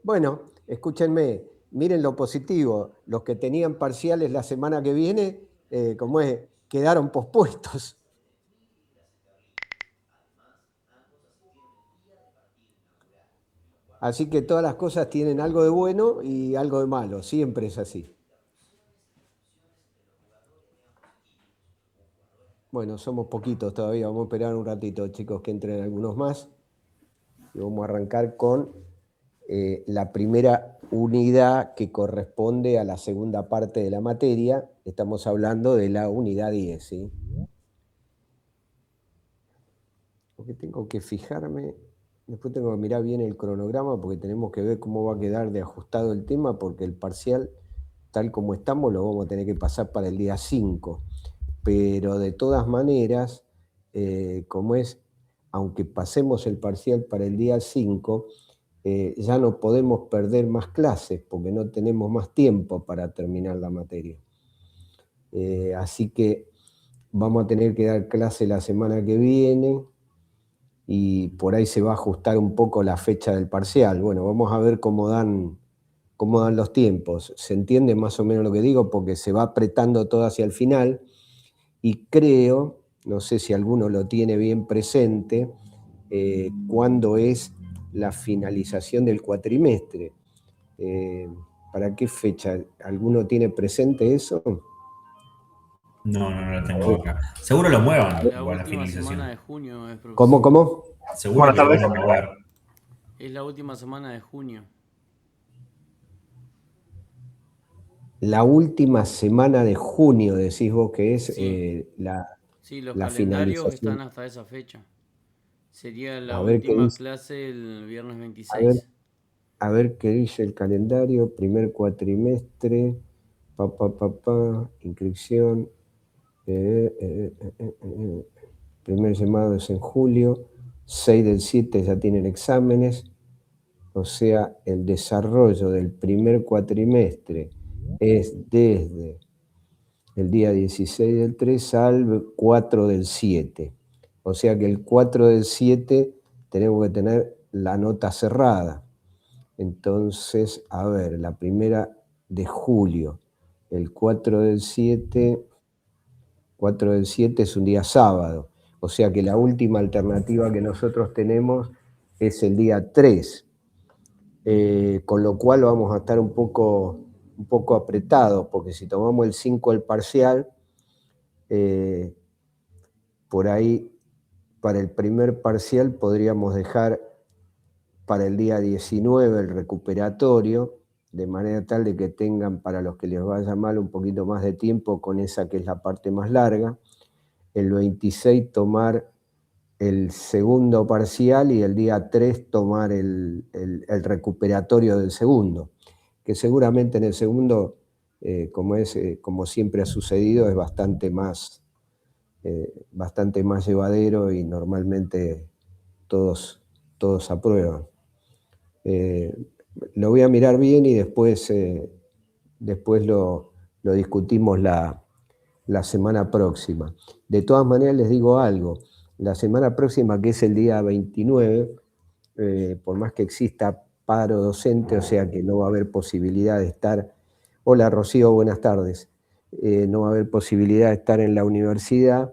Bueno, escúchenme, miren lo positivo. Los que tenían parciales la semana que viene, como es, quedaron pospuestos. Así que todas las cosas tienen algo de bueno y algo de malo. Siempre es así. Bueno, somos poquitos todavía. Vamos a esperar un ratito, chicos, que entren algunos más. Y vamos a arrancar con la primera unidad que corresponde a la segunda parte de la materia. Estamos hablando de la unidad 10, ¿sí? Porque tengo que fijarme, después tengo que mirar bien el cronograma porque tenemos que ver cómo va a quedar de ajustado el tema, porque el parcial, tal como estamos, lo vamos a tener que pasar para el día 5. Pero de todas maneras, como es, aunque pasemos el parcial para el día 5, ya no podemos perder más clases porque no tenemos más tiempo para terminar la materia. Así que vamos a tener que dar clase la semana que viene y por ahí se va a ajustar un poco la fecha del parcial. Bueno, vamos a ver cómo dan los tiempos. ¿Se entiende más o menos lo que digo? Porque se va apretando todo hacia el final y creo, no sé si alguno lo tiene bien presente, cuándo es la finalización del cuatrimestre. ¿Para qué fecha? ¿Alguno tiene presente eso? No lo tengo acá. Seguro lo muevan, La igual la última semana finalización. de junio es, profesor. ¿Cómo? Seguro Buenas que lo van tardes. a mover. Es la última semana de junio. La última semana de junio, decís vos que es Sí, sí, los la calendarios finalización. están hasta esa fecha. Sería la A ver qué última dice, clase el viernes a ver, 26. a ver qué dice el calendario, primer cuatrimestre, inscripción, primer llamado es en julio, 6 del 7 ya tienen exámenes, o sea, el desarrollo del primer cuatrimestre es desde el día 16 del 3 al 4 del 7. O sea que el 4 del 7 tenemos que tener la nota cerrada. Entonces, a ver, la primera de julio, el 4 del 7, 4 del 7 es un día sábado. O sea que la última alternativa que nosotros tenemos es el día 3. Con lo cual vamos a estar un poco apretados, porque si tomamos el 5 el parcial, por ahí para el primer parcial podríamos dejar para el día 19 el recuperatorio, de manera tal de que tengan, para los que les vaya mal, un poquito más de tiempo con esa que es la parte más larga. El 26 tomar el segundo parcial y el día 3 tomar el recuperatorio del segundo, que seguramente en el segundo, como siempre ha sucedido, es bastante más llevadero y normalmente todos aprueban. Lo voy a mirar bien y después lo discutimos la semana próxima. De todas maneras les digo algo, la semana próxima, que es el día 29, por más que exista paro docente, o sea que no va a haber posibilidad de estar. Hola Rocío, buenas tardes. No va a haber posibilidad de estar en la universidad.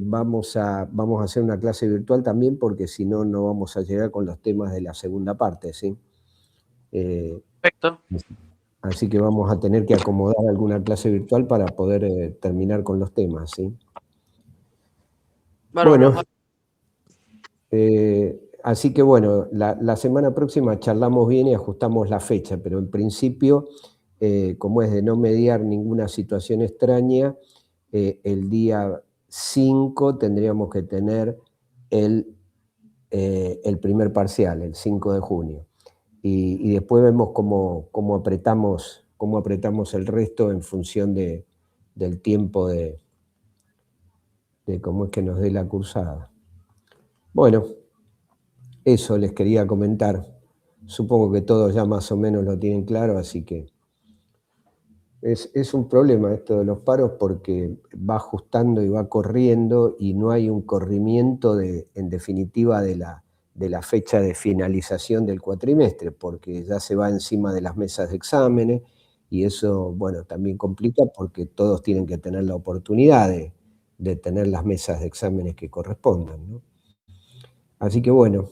Vamos a hacer una clase virtual también, porque si no, no vamos a llegar con los temas de la segunda parte, ¿sí? Perfecto. Así que vamos a tener que acomodar alguna clase virtual para poder terminar con los temas, ¿sí? Bárbaro. Bueno, así que bueno, la semana próxima charlamos bien y ajustamos la fecha, pero en principio, como es de no mediar ninguna situación extraña, el día 5 tendríamos que tener el primer parcial, el 5 de junio. Y después vemos cómo apretamos el resto en función del tiempo de cómo es que nos dé la cursada. Bueno, eso les quería comentar. Supongo que todos ya más o menos lo tienen claro, así que es un problema esto de los paros, porque va ajustando y va corriendo y no hay un corrimiento en definitiva de la fecha de finalización del cuatrimestre, porque ya se va encima de las mesas de exámenes, y eso, bueno, también complica porque todos tienen que tener la oportunidad de tener las mesas de exámenes que correspondan, ¿no? Así que bueno,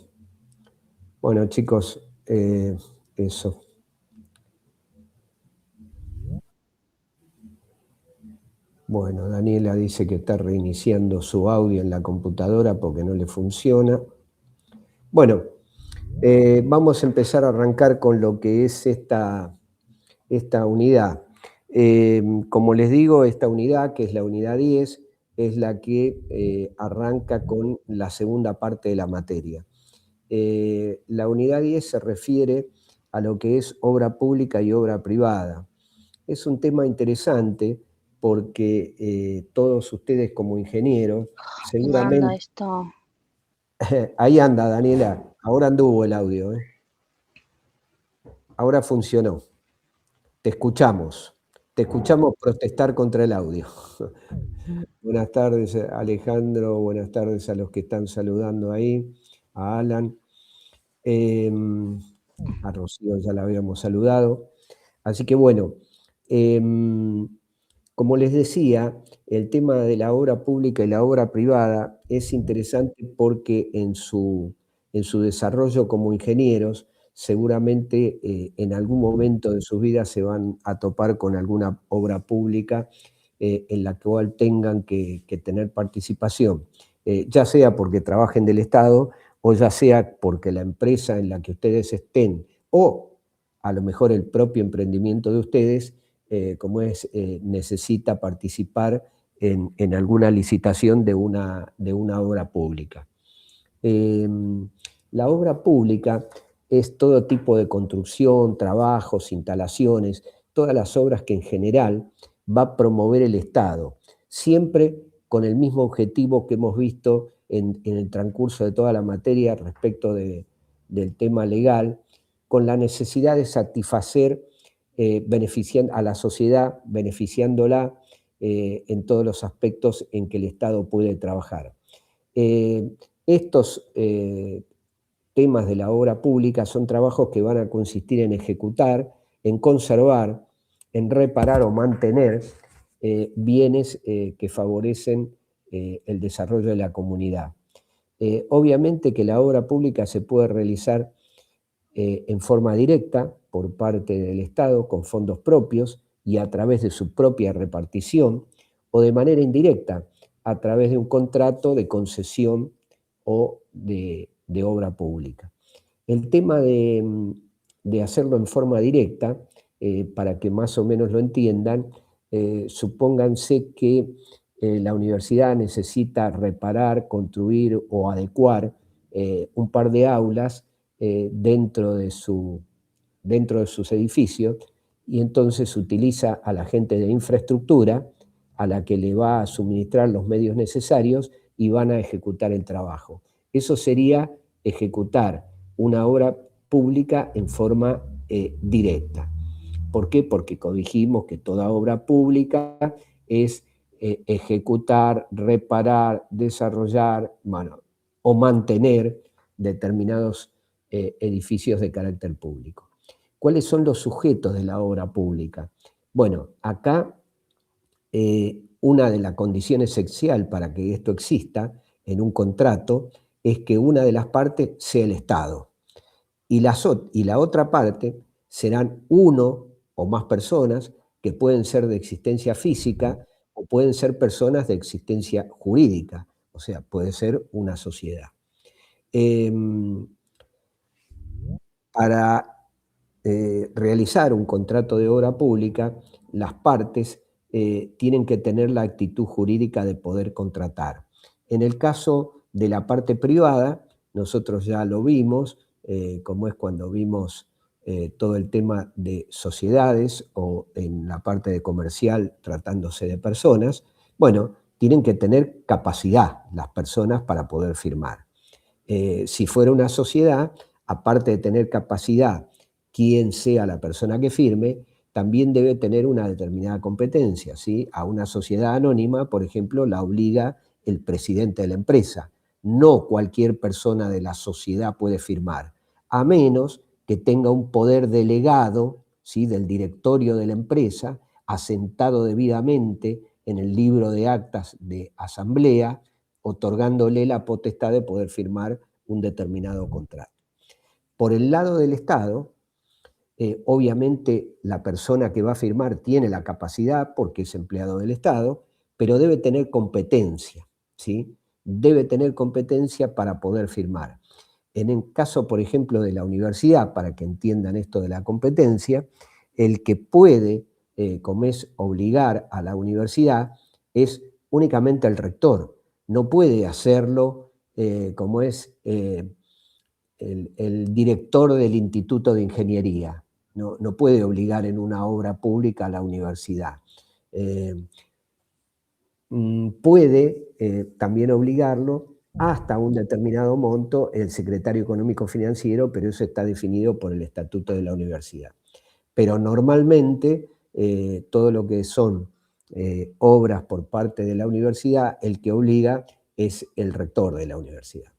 chicos, eso. Bueno, Daniela dice que está reiniciando su audio en la computadora porque no le funciona. Bueno, vamos a empezar a arrancar con lo que es esta unidad. Como les digo, esta unidad, que es la unidad 10, es la que arranca con la segunda parte de la materia. La unidad 10 se refiere a lo que es obra pública y obra privada. Es un tema interesante porque todos ustedes como ingenieros, seguramente... Anda esto. Ahí anda, Daniela. Ahora anduvo el audio, ¿eh? Ahora funcionó. Te escuchamos protestar contra el audio. Buenas tardes, Alejandro. Buenas tardes a los que están saludando ahí. A Alan. A Rocío ya la habíamos saludado. Así que bueno, como les decía, el tema de la obra pública y la obra privada es interesante porque en su desarrollo como ingenieros, seguramente en algún momento de sus vidas se van a topar con alguna obra pública en la cual tengan que tener participación, ya sea porque trabajen del Estado o ya sea porque la empresa en la que ustedes estén o a lo mejor el propio emprendimiento de ustedes, necesita participar en alguna licitación de una obra pública. La obra pública es todo tipo de construcción, trabajos, instalaciones, todas las obras que en general va a promover el Estado, siempre con el mismo objetivo que hemos visto en el transcurso de toda la materia respecto del tema legal, con la necesidad de satisfacer a la sociedad, beneficiándola en todos los aspectos en que el Estado puede trabajar. Estos temas de la obra pública son trabajos que van a consistir en ejecutar, en conservar, en reparar o mantener bienes que favorecen el desarrollo de la comunidad. Obviamente que la obra pública se puede realizar en forma directa por parte del Estado con fondos propios y a través de su propia repartición, o de manera indirecta a través de un contrato de concesión o de obra pública. El tema de hacerlo en forma directa, para que más o menos lo entiendan, supónganse que la universidad necesita reparar, construir o adecuar un par de aulas dentro de sus edificios, y entonces utiliza a la gente de infraestructura a la que le va a suministrar los medios necesarios y van a ejecutar el trabajo. Eso sería ejecutar una obra pública en forma directa. ¿Por qué? Porque dijimos que toda obra pública es ejecutar, reparar, desarrollar, o mantener determinados edificios de carácter público. ¿Cuáles son los sujetos de la obra pública? Bueno, acá una de las condiciones esenciales para que esto exista en un contrato es que una de las partes sea el Estado y la otra parte serán uno o más personas que pueden ser de existencia física o pueden ser personas de existencia jurídica, o sea, puede ser una sociedad. Para realizar un contrato de obra pública, las partes tienen que tener la actitud jurídica de poder contratar. En el caso de la parte privada, nosotros ya lo vimos, como es cuando vimos todo el tema de sociedades o en la parte de comercial tratándose de personas. Bueno, tienen que tener capacidad las personas para poder firmar. Si fuera una sociedad, aparte de tener capacidad, quien sea la persona que firme, también debe tener una determinada competencia, ¿sí? A una sociedad anónima, por ejemplo, la obliga el presidente de la empresa, no cualquier persona de la sociedad puede firmar, a menos que tenga un poder delegado, ¿sí?, del directorio de la empresa, asentado debidamente en el libro de actas de asamblea, otorgándole la potestad de poder firmar un determinado contrato. Por el lado del Estado, obviamente la persona que va a firmar tiene la capacidad porque es empleado del Estado, pero debe tener competencia, ¿sí? Debe tener competencia para poder firmar. En el caso, por ejemplo, de la universidad, para que entiendan esto de la competencia, el que puede, como es obligar a la universidad, es únicamente el rector. No puede hacerlo como es el director del Instituto de Ingeniería. No puede obligar en una obra pública a la universidad. Puede también obligarlo hasta un determinado monto el secretario económico financiero, pero eso está definido por el estatuto de la universidad. Pero normalmente todo lo que son obras por parte de la universidad, el que obliga es el rector de la universidad.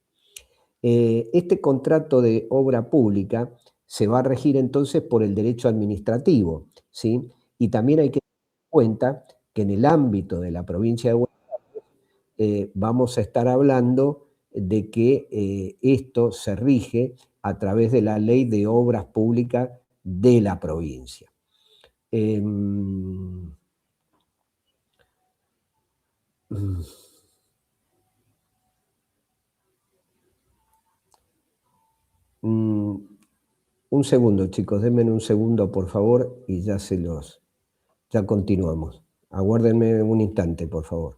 Este contrato de obra pública se va a regir entonces por el derecho administrativo, ¿sí? Y también hay que tener en cuenta que en el ámbito de la provincia de Buenos Aires vamos a estar hablando de que esto se rige a través de la ley de obras públicas de la provincia. Un segundo, chicos, denme un segundo, por favor, y ya continuamos. Aguárdenme un instante, por favor.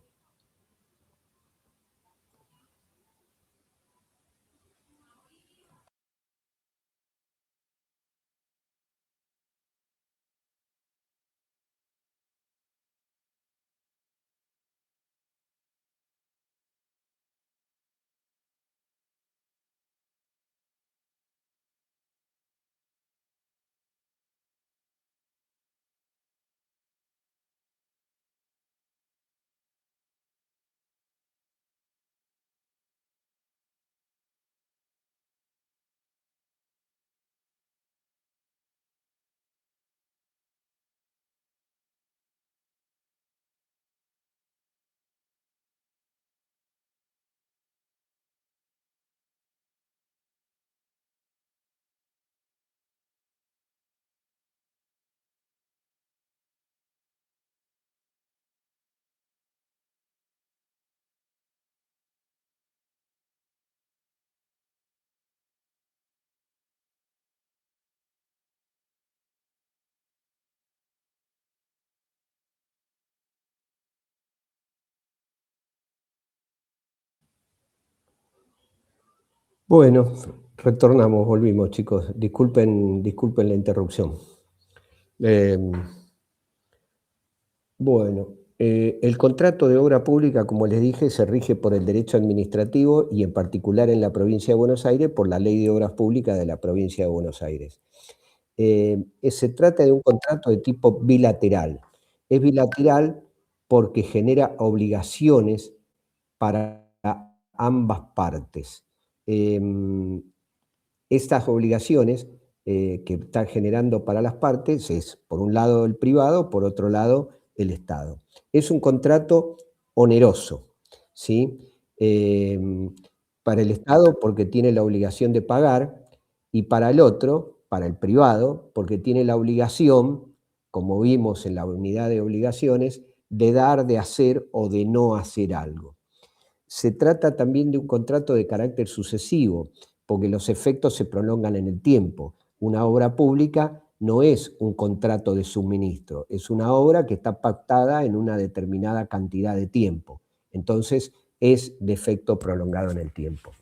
Bueno, retornamos, volvimos, chicos. Disculpen la interrupción. Bueno, el contrato de obra pública, como les dije, se rige por el derecho administrativo y en particular en la provincia de Buenos Aires por la Ley de Obras Públicas de la provincia de Buenos Aires. Se trata de un contrato de tipo bilateral. Es bilateral porque genera obligaciones para ambas partes. Estas obligaciones que están generando para las partes es, por un lado, el privado, por otro lado, el Estado. Es un contrato oneroso, ¿sí? Para el Estado porque tiene la obligación de pagar y para el otro, para el privado, porque tiene la obligación, como vimos en la unidad de obligaciones, de dar, de hacer o de no hacer algo. Se trata también de un contrato de carácter sucesivo, porque los efectos se prolongan en el tiempo. Una obra pública no es un contrato de suministro, es una obra que está pactada en una determinada cantidad de tiempo. Entonces, es de efecto prolongado en el tiempo.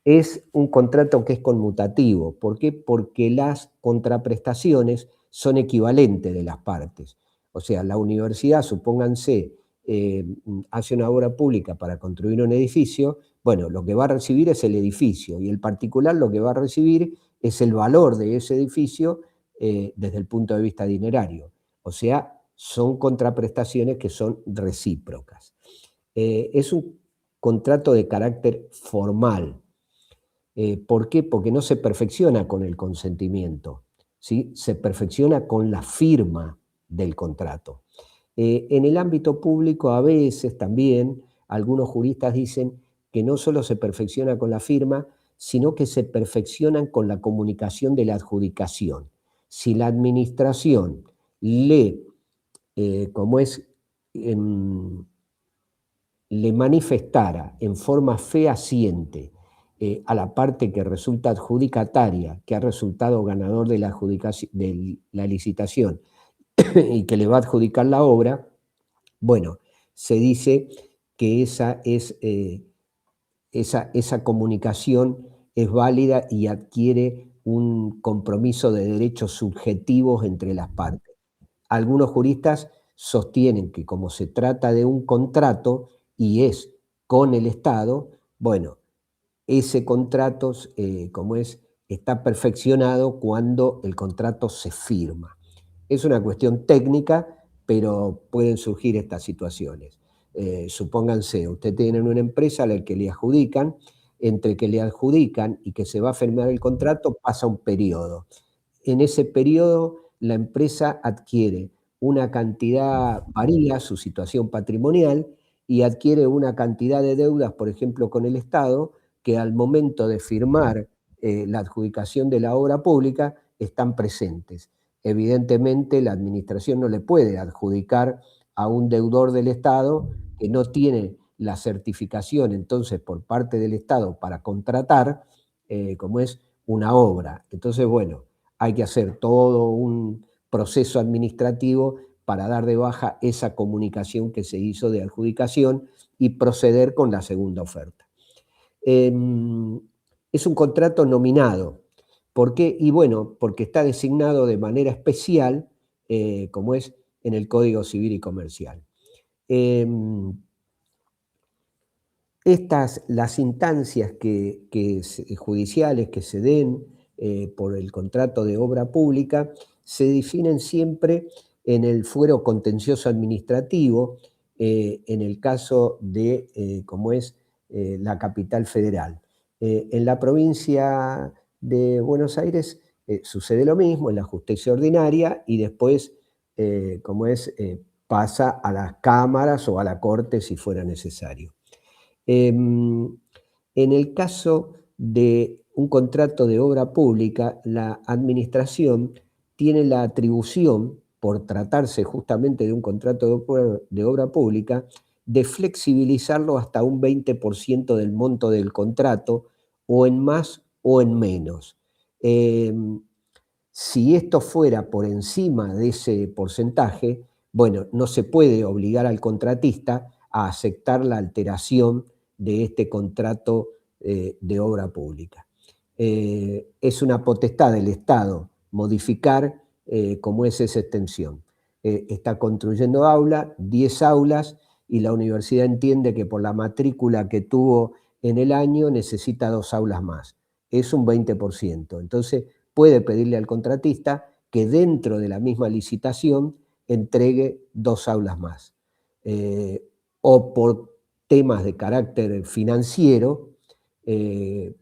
Es un contrato que es conmutativo. ¿Por qué? Porque las contraprestaciones son equivalentes de las partes. O sea, la universidad, supónganse, hace una obra pública para construir un edificio, bueno, lo que va a recibir es el edificio y el particular lo que va a recibir es el valor de ese edificio desde el punto de vista dinerario. O sea, son contraprestaciones que son recíprocas. Es un contrato de carácter formal. ¿Por qué? Porque no se perfecciona con el consentimiento, ¿sí? Se perfecciona con la firma del contrato. En el ámbito público a veces también algunos juristas dicen que no solo se perfecciona con la firma, sino que se perfeccionan con la comunicación de la adjudicación. Si la administración lee, como es, le manifestara en forma fehaciente a la parte que resulta adjudicataria, que ha resultado ganador de la licitación y que le va a adjudicar la obra, bueno, se dice que esa comunicación es válida y adquiere un compromiso de derechos subjetivos entre las partes. Algunos juristas sostienen que como se trata de un contrato y es con el Estado, bueno, ese contrato, está perfeccionado cuando el contrato se firma. Es una cuestión técnica, pero pueden surgir estas situaciones. Supónganse, usted tiene una empresa a la que le adjudican, entre que le adjudican y que se va a firmar el contrato pasa un periodo. En ese periodo la empresa adquiere una cantidad, varía su situación patrimonial y adquiere una cantidad de deudas, por ejemplo, con el Estado, que al momento de firmar la adjudicación de la obra pública están presentes. Evidentemente, la administración no le puede adjudicar a un deudor del Estado que no tiene la certificación entonces por parte del Estado para contratar, como es una obra. Entonces, bueno, hay que hacer todo un proceso administrativo para dar de baja esa comunicación que se hizo de adjudicación y proceder con la segunda oferta. Es un contrato nominado. ¿Por qué? Y bueno, porque está designado de manera especial, como es en el Código Civil y Comercial. Las instancias judiciales que se den por el contrato de obra pública se definen siempre en el fuero contencioso administrativo, en el caso de, la capital federal. En la provincia de Buenos Aires sucede lo mismo, en la justicia ordinaria, y después, pasa a las cámaras o a la corte si fuera necesario. En el caso de un contrato de obra pública, la administración tiene la atribución, por tratarse justamente de un contrato de obra pública, de flexibilizarlo hasta un 20% del monto del contrato, o en más o en menos. Si esto fuera por encima de ese porcentaje, bueno, no se puede obligar al contratista a aceptar la alteración de este contrato de obra pública. Es una potestad del Estado modificar cómo es esa extensión. Está construyendo 10 aulas, y la universidad entiende que por la matrícula que tuvo en el año necesita 2 aulas más. Es un 20%. Entonces puede pedirle al contratista que dentro de la misma licitación entregue 2 aulas más. O por temas de carácter financiero,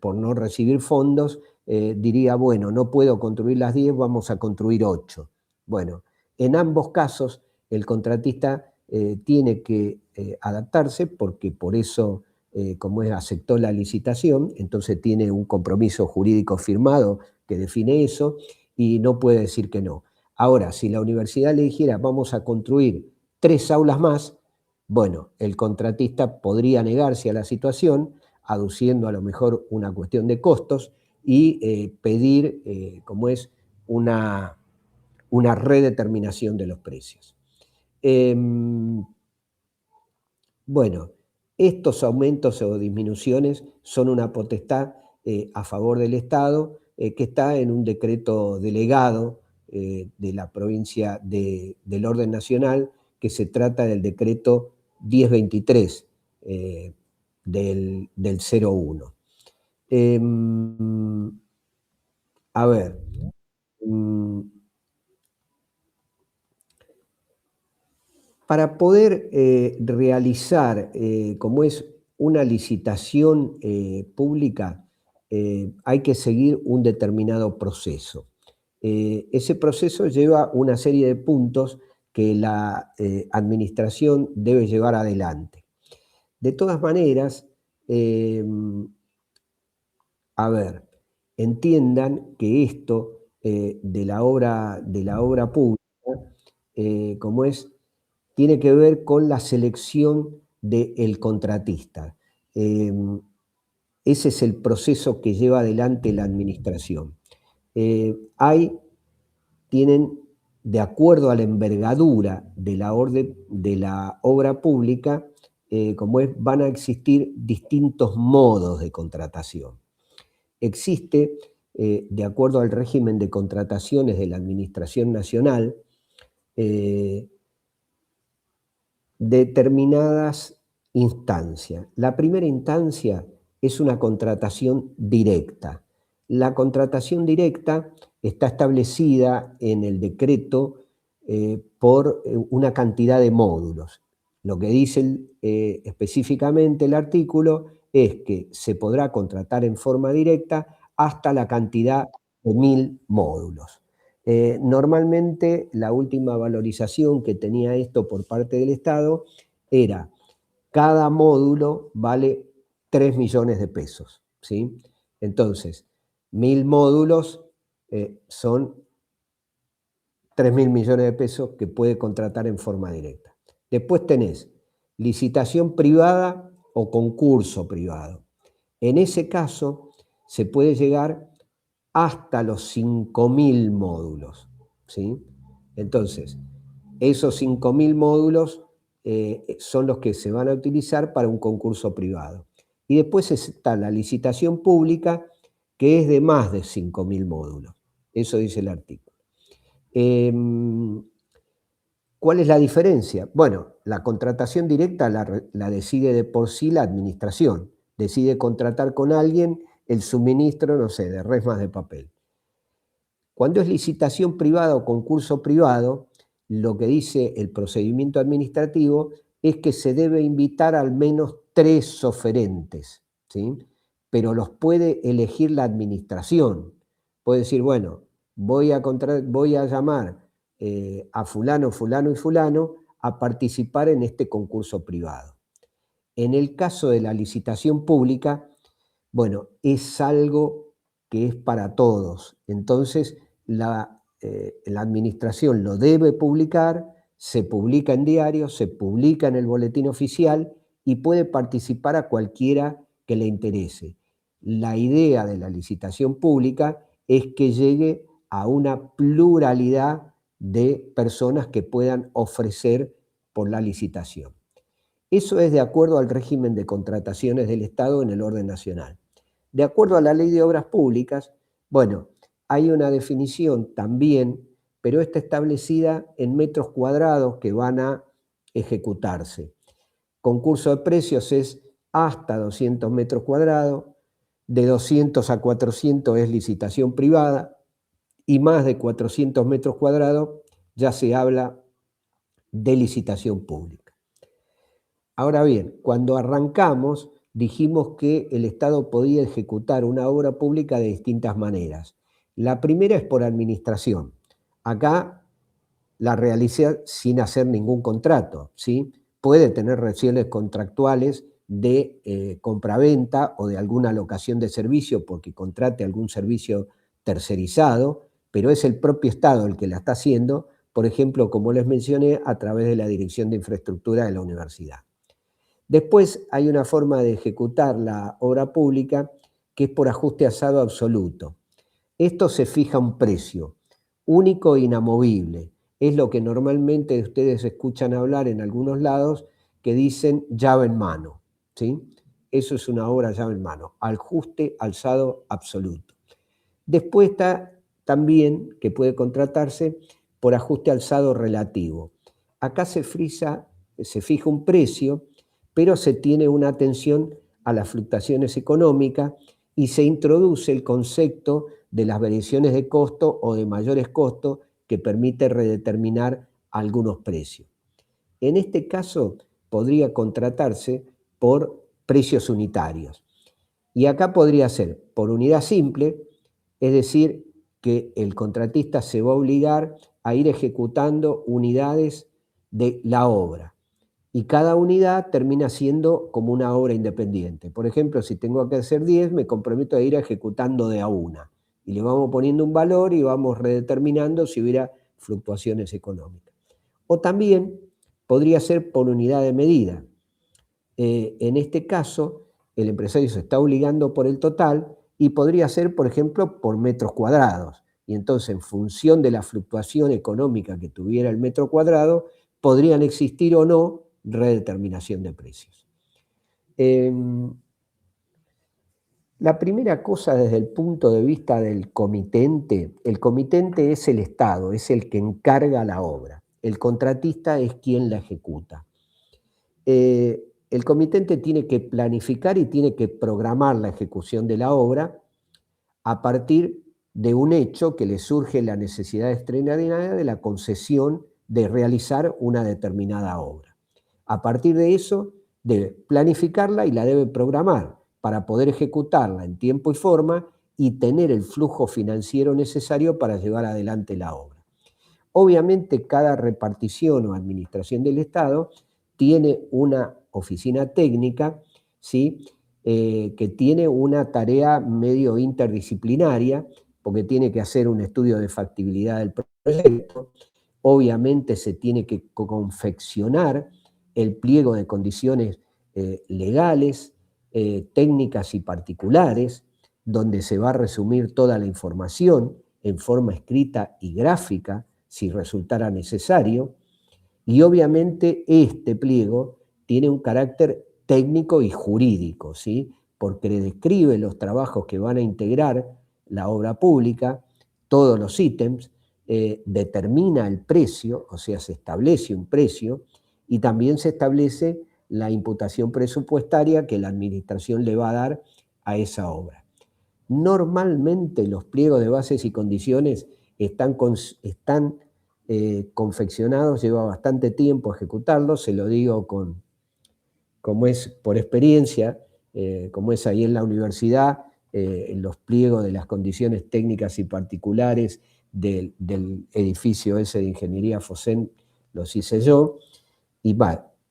por no recibir fondos, diría, bueno, no puedo construir las 10, vamos a construir 8. Bueno, en ambos casos el contratista tiene que adaptarse, porque por eso, aceptó la licitación, entonces tiene un compromiso jurídico firmado que define eso, y no puede decir que no. Ahora, si la universidad le dijera, vamos a construir 3 aulas más, bueno, el contratista podría negarse a la situación, aduciendo a lo mejor una cuestión de costos, y pedir, una redeterminación de los precios. Bueno, estos aumentos o disminuciones son una potestad a favor del Estado, que está en un decreto delegado de la provincia del orden nacional, que se trata del decreto 1023 del 01. A ver, para poder realizar una licitación pública hay que seguir un determinado proceso. Ese proceso lleva una serie de puntos que la administración debe llevar adelante. De todas maneras, entiendan que esto de la obra pública, tiene que ver con la selección del contratista. Ese es el proceso que lleva adelante la administración. Tienen, de acuerdo a la envergadura de la obra pública, van a existir distintos modos de contratación. Existe, de acuerdo al régimen de contrataciones de la Administración Nacional, determinadas instancias. La primera instancia es una contratación directa. La contratación directa está establecida en el decreto por una cantidad de módulos. Lo que dice específicamente el artículo es que se podrá contratar en forma directa hasta la cantidad de 1000 módulos. Normalmente la última valorización que tenía esto por parte del Estado era cada módulo vale 3 millones de pesos, ¿sí? Entonces, 1000 módulos son 3.000 millones de pesos que puede contratar en forma directa. Después tenés licitación privada o concurso privado. En ese caso se puede llegar hasta los 5.000 módulos, ¿sí? Entonces, esos 5.000 módulos son los que se van a utilizar para un concurso privado. Y después está la licitación pública, que es de más de 5.000 módulos. Eso dice el artículo. ¿Cuál es la diferencia? Bueno, la contratación directa la decide de por sí la administración. Decide contratar con alguien el suministro, no sé, de resmas de papel. Cuando es licitación privada o concurso privado, lo que dice el procedimiento administrativo es que se debe invitar al menos 3 oferentes, ¿sí? Pero los puede elegir la administración. Puede decir, bueno, voy a llamar a fulano, fulano y fulano a participar en este concurso privado. En el caso de la licitación pública, bueno, es algo que es para todos. Entonces, la administración lo debe publicar, se publica en diarios, se publica en el boletín oficial y puede participar a cualquiera que le interese. La idea de la licitación pública es que llegue a una pluralidad de personas que puedan ofrecer por la licitación. Eso es de acuerdo al régimen de contrataciones del Estado en el orden nacional. De acuerdo a la Ley de Obras Públicas, bueno, hay una definición también, pero está establecida en metros cuadrados que van a ejecutarse. Concurso de precios es hasta 200 metros cuadrados, de 200 a 400 es licitación privada y más de 400 metros cuadrados ya se habla de licitación pública. Ahora bien, cuando arrancamos dijimos que el Estado podía ejecutar una obra pública de distintas maneras. La primera es por administración. Acá la realiza sin hacer ningún contrato, ¿sí? Puede tener relaciones contractuales de compraventa o de alguna locación de servicio porque contrate algún servicio tercerizado, pero es el propio Estado el que la está haciendo, por ejemplo, como les mencioné, a través de la Dirección de Infraestructura de la universidad. Después hay una forma de ejecutar la obra pública que es por ajuste asado absoluto. Esto se fija un precio único e inamovible. Es lo que normalmente ustedes escuchan hablar en algunos lados que dicen llave en mano, ¿sí? Eso es una obra llave en mano, ajuste alzado absoluto. Después está también que puede contratarse por ajuste alzado relativo. Acá se fija un precio, pero se tiene una atención a las fluctuaciones económicas y se introduce el concepto de las variaciones de costo o de mayores costos que permite redeterminar algunos precios. En este caso podría contratarse por precios unitarios. Y acá podría ser por unidad simple, es decir, que el contratista se va a obligar a ir ejecutando unidades de la obra. Y cada unidad termina siendo como una obra independiente. Por ejemplo, si tengo que hacer 10, me comprometo a ir ejecutando de a una. Y le vamos poniendo un valor y vamos redeterminando si hubiera fluctuaciones económicas. O también podría ser por unidad de medida. En este caso, el empresario se está obligando por el total y podría ser, por ejemplo, por metros cuadrados. Y entonces, en función de la fluctuación económica que tuviera el metro cuadrado, podrían existir o no redeterminación de precios. La primera cosa desde el punto de vista del comitente, el comitente es el Estado, es el que encarga la obra. El contratista es quien la ejecuta. El comitente tiene que planificar y tiene que programar la ejecución de la obra a partir de un hecho que le surge la necesidad extraordinaria de la concesión de realizar una determinada obra. A partir de eso, debe planificarla y la debe programar para poder ejecutarla en tiempo y forma y tener el flujo financiero necesario para llevar adelante la obra. Obviamente, cada repartición o administración del Estado tiene una oficina técnica, ¿sí? Que tiene una tarea medio interdisciplinaria, porque tiene que hacer un estudio de factibilidad del proyecto. Obviamente se tiene que confeccionar el pliego de condiciones legales, técnicas y particulares, donde se va a resumir toda la información en forma escrita y gráfica, si resultara necesario. Y obviamente este pliego tiene un carácter técnico y jurídico, ¿sí? Porque describe los trabajos que van a integrar la obra pública, todos los ítems, determina el precio, o sea, se establece un precio, y también se establece la imputación presupuestaria que la administración le va a dar a esa obra. Normalmente los pliegos de bases y condiciones están confeccionados, lleva bastante tiempo ejecutarlos, se lo digo como es por experiencia, como es ahí en la universidad, los pliegos de las condiciones técnicas y particulares del edificio ese de Ingeniería Fosen los hice yo, y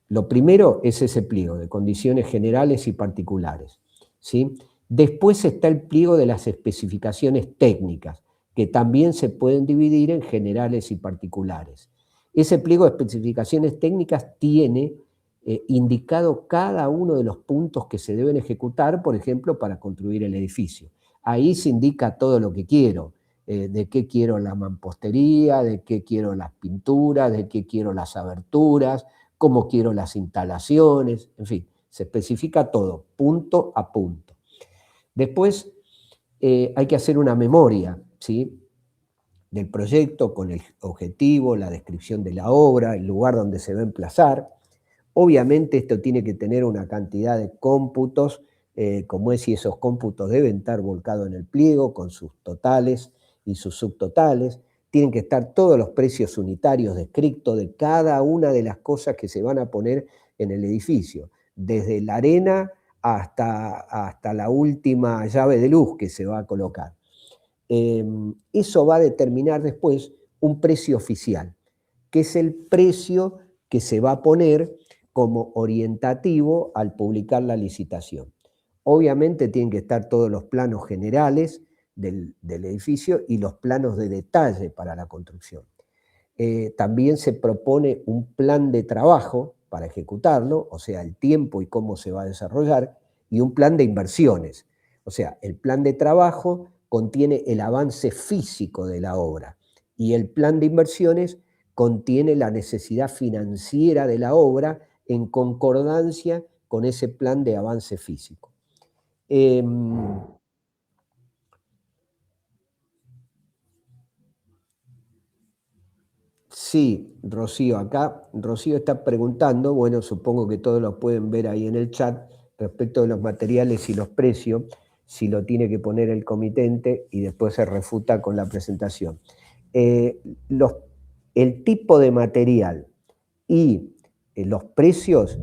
lo primero es ese pliego de condiciones generales y particulares, ¿sí? Después está el pliego de las especificaciones técnicas, que también se pueden dividir en generales y particulares. Ese pliego de especificaciones técnicas tiene indicado cada uno de los puntos que se deben ejecutar, por ejemplo, para construir el edificio. Ahí se indica todo lo que quiero, de qué quiero la mampostería, de qué quiero las pinturas, de qué quiero las aberturas, cómo quiero las instalaciones, en fin, se especifica todo, punto a punto. Después hay que hacer una memoria, ¿sí?, del proyecto con el objetivo, la descripción de la obra, el lugar donde se va a emplazar. Obviamente esto tiene que tener una cantidad de cómputos, como es, y esos cómputos deben estar volcados en el pliego con sus totales y sus subtotales. Tienen que estar todos los precios unitarios descritos de cada una de las cosas que se van a poner en el edificio, desde la arena hasta la última llave de luz que se va a colocar. Eso va a determinar después un precio oficial, que es el precio que se va a poner como orientativo al publicar la licitación. Obviamente tienen que estar todos los planos generales del edificio y los planos de detalle para la construcción. También se propone un plan de trabajo para ejecutarlo, o sea, el tiempo y cómo se va a desarrollar, y un plan de inversiones. O sea, el plan de trabajo contiene el avance físico de la obra y el plan de inversiones contiene la necesidad financiera de la obra en concordancia con ese plan de avance físico. Sí, Rocío, acá Rocío está preguntando, bueno, supongo que todos lo pueden ver ahí en el chat, respecto de los materiales y los precios, si lo tiene que poner el comitente y después se refuta con la presentación. El tipo de material y los precios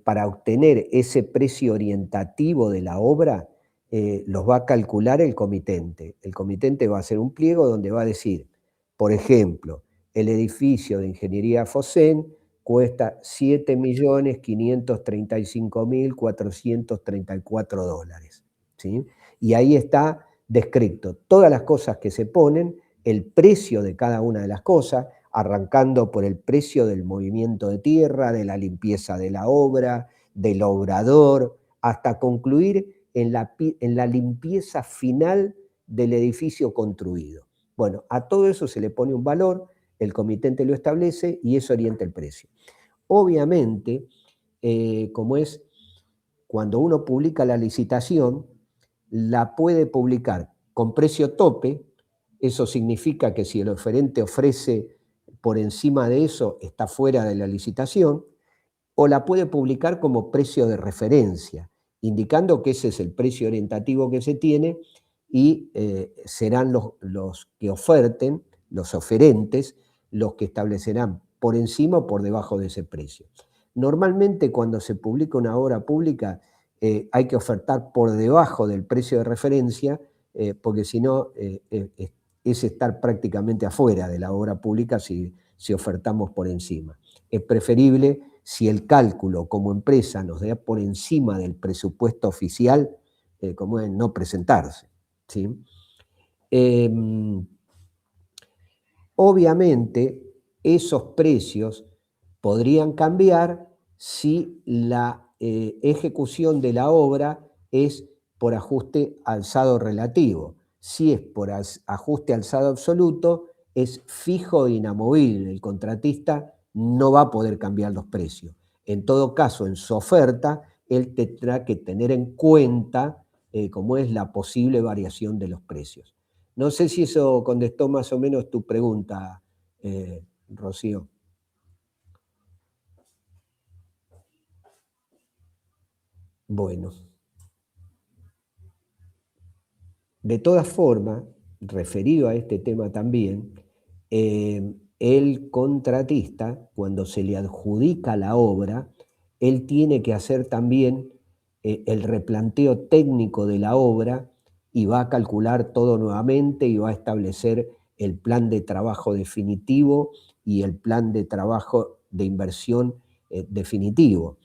para obtener ese precio orientativo de la obra, los va a calcular el comitente. El comitente va a hacer un pliego donde va a decir, por ejemplo, el edificio de Ingeniería Fosen cuesta $7.535.434, ¿sí? Y ahí está descrito todas las cosas que se ponen, el precio de cada una de las cosas, arrancando por el precio del movimiento de tierra, de la limpieza de la obra, del obrador, hasta concluir en la limpieza final del edificio construido. Bueno, a todo eso se le pone un valor, el comitente lo establece y eso orienta el precio. Obviamente, como es cuando uno publica la licitación, la puede publicar con precio tope, eso significa que si el oferente ofrece por encima de eso, está fuera de la licitación, o la puede publicar como precio de referencia, indicando que ese es el precio orientativo que se tiene y serán los que oferten, los oferentes, los que establecerán por encima o por debajo de ese precio. Normalmente cuando se publica una obra pública hay que ofertar por debajo del precio de referencia, porque si no es estar prácticamente afuera de la obra pública si ofertamos por encima. Es preferible, si el cálculo como empresa nos da por encima del presupuesto oficial, como es no presentarse, ¿sí? Obviamente, esos precios podrían cambiar si la ejecución de la obra es por ajuste alzado relativo. Si es por ajuste alzado absoluto, es fijo e inamovible. El contratista no va a poder cambiar los precios. En todo caso, en su oferta, él tendrá que tener en cuenta cómo es la posible variación de los precios. No sé si eso contestó más o menos tu pregunta, Rocío. Bueno. De todas formas, referido a este tema también, el contratista, cuando se le adjudica la obra, él tiene que hacer también el replanteo técnico de la obra y va a calcular todo nuevamente y va a establecer el plan de trabajo definitivo y el plan de trabajo de inversión definitivo.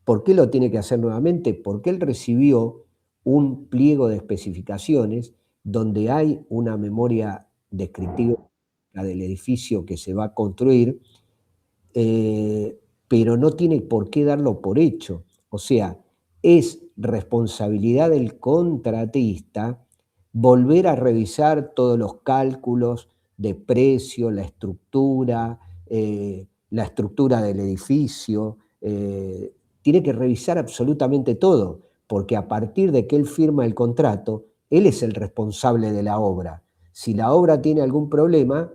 ¿Por qué lo tiene que hacer nuevamente? Porque él recibió un pliego de especificaciones donde hay una memoria descriptiva del edificio que se va a construir, pero no tiene por qué darlo por hecho. O sea, es responsabilidad del contratista volver a revisar todos los cálculos de precio, la estructura del edificio, tiene que revisar absolutamente todo, porque a partir de que él firma el contrato, él es el responsable de la obra. Si la obra tiene algún problema,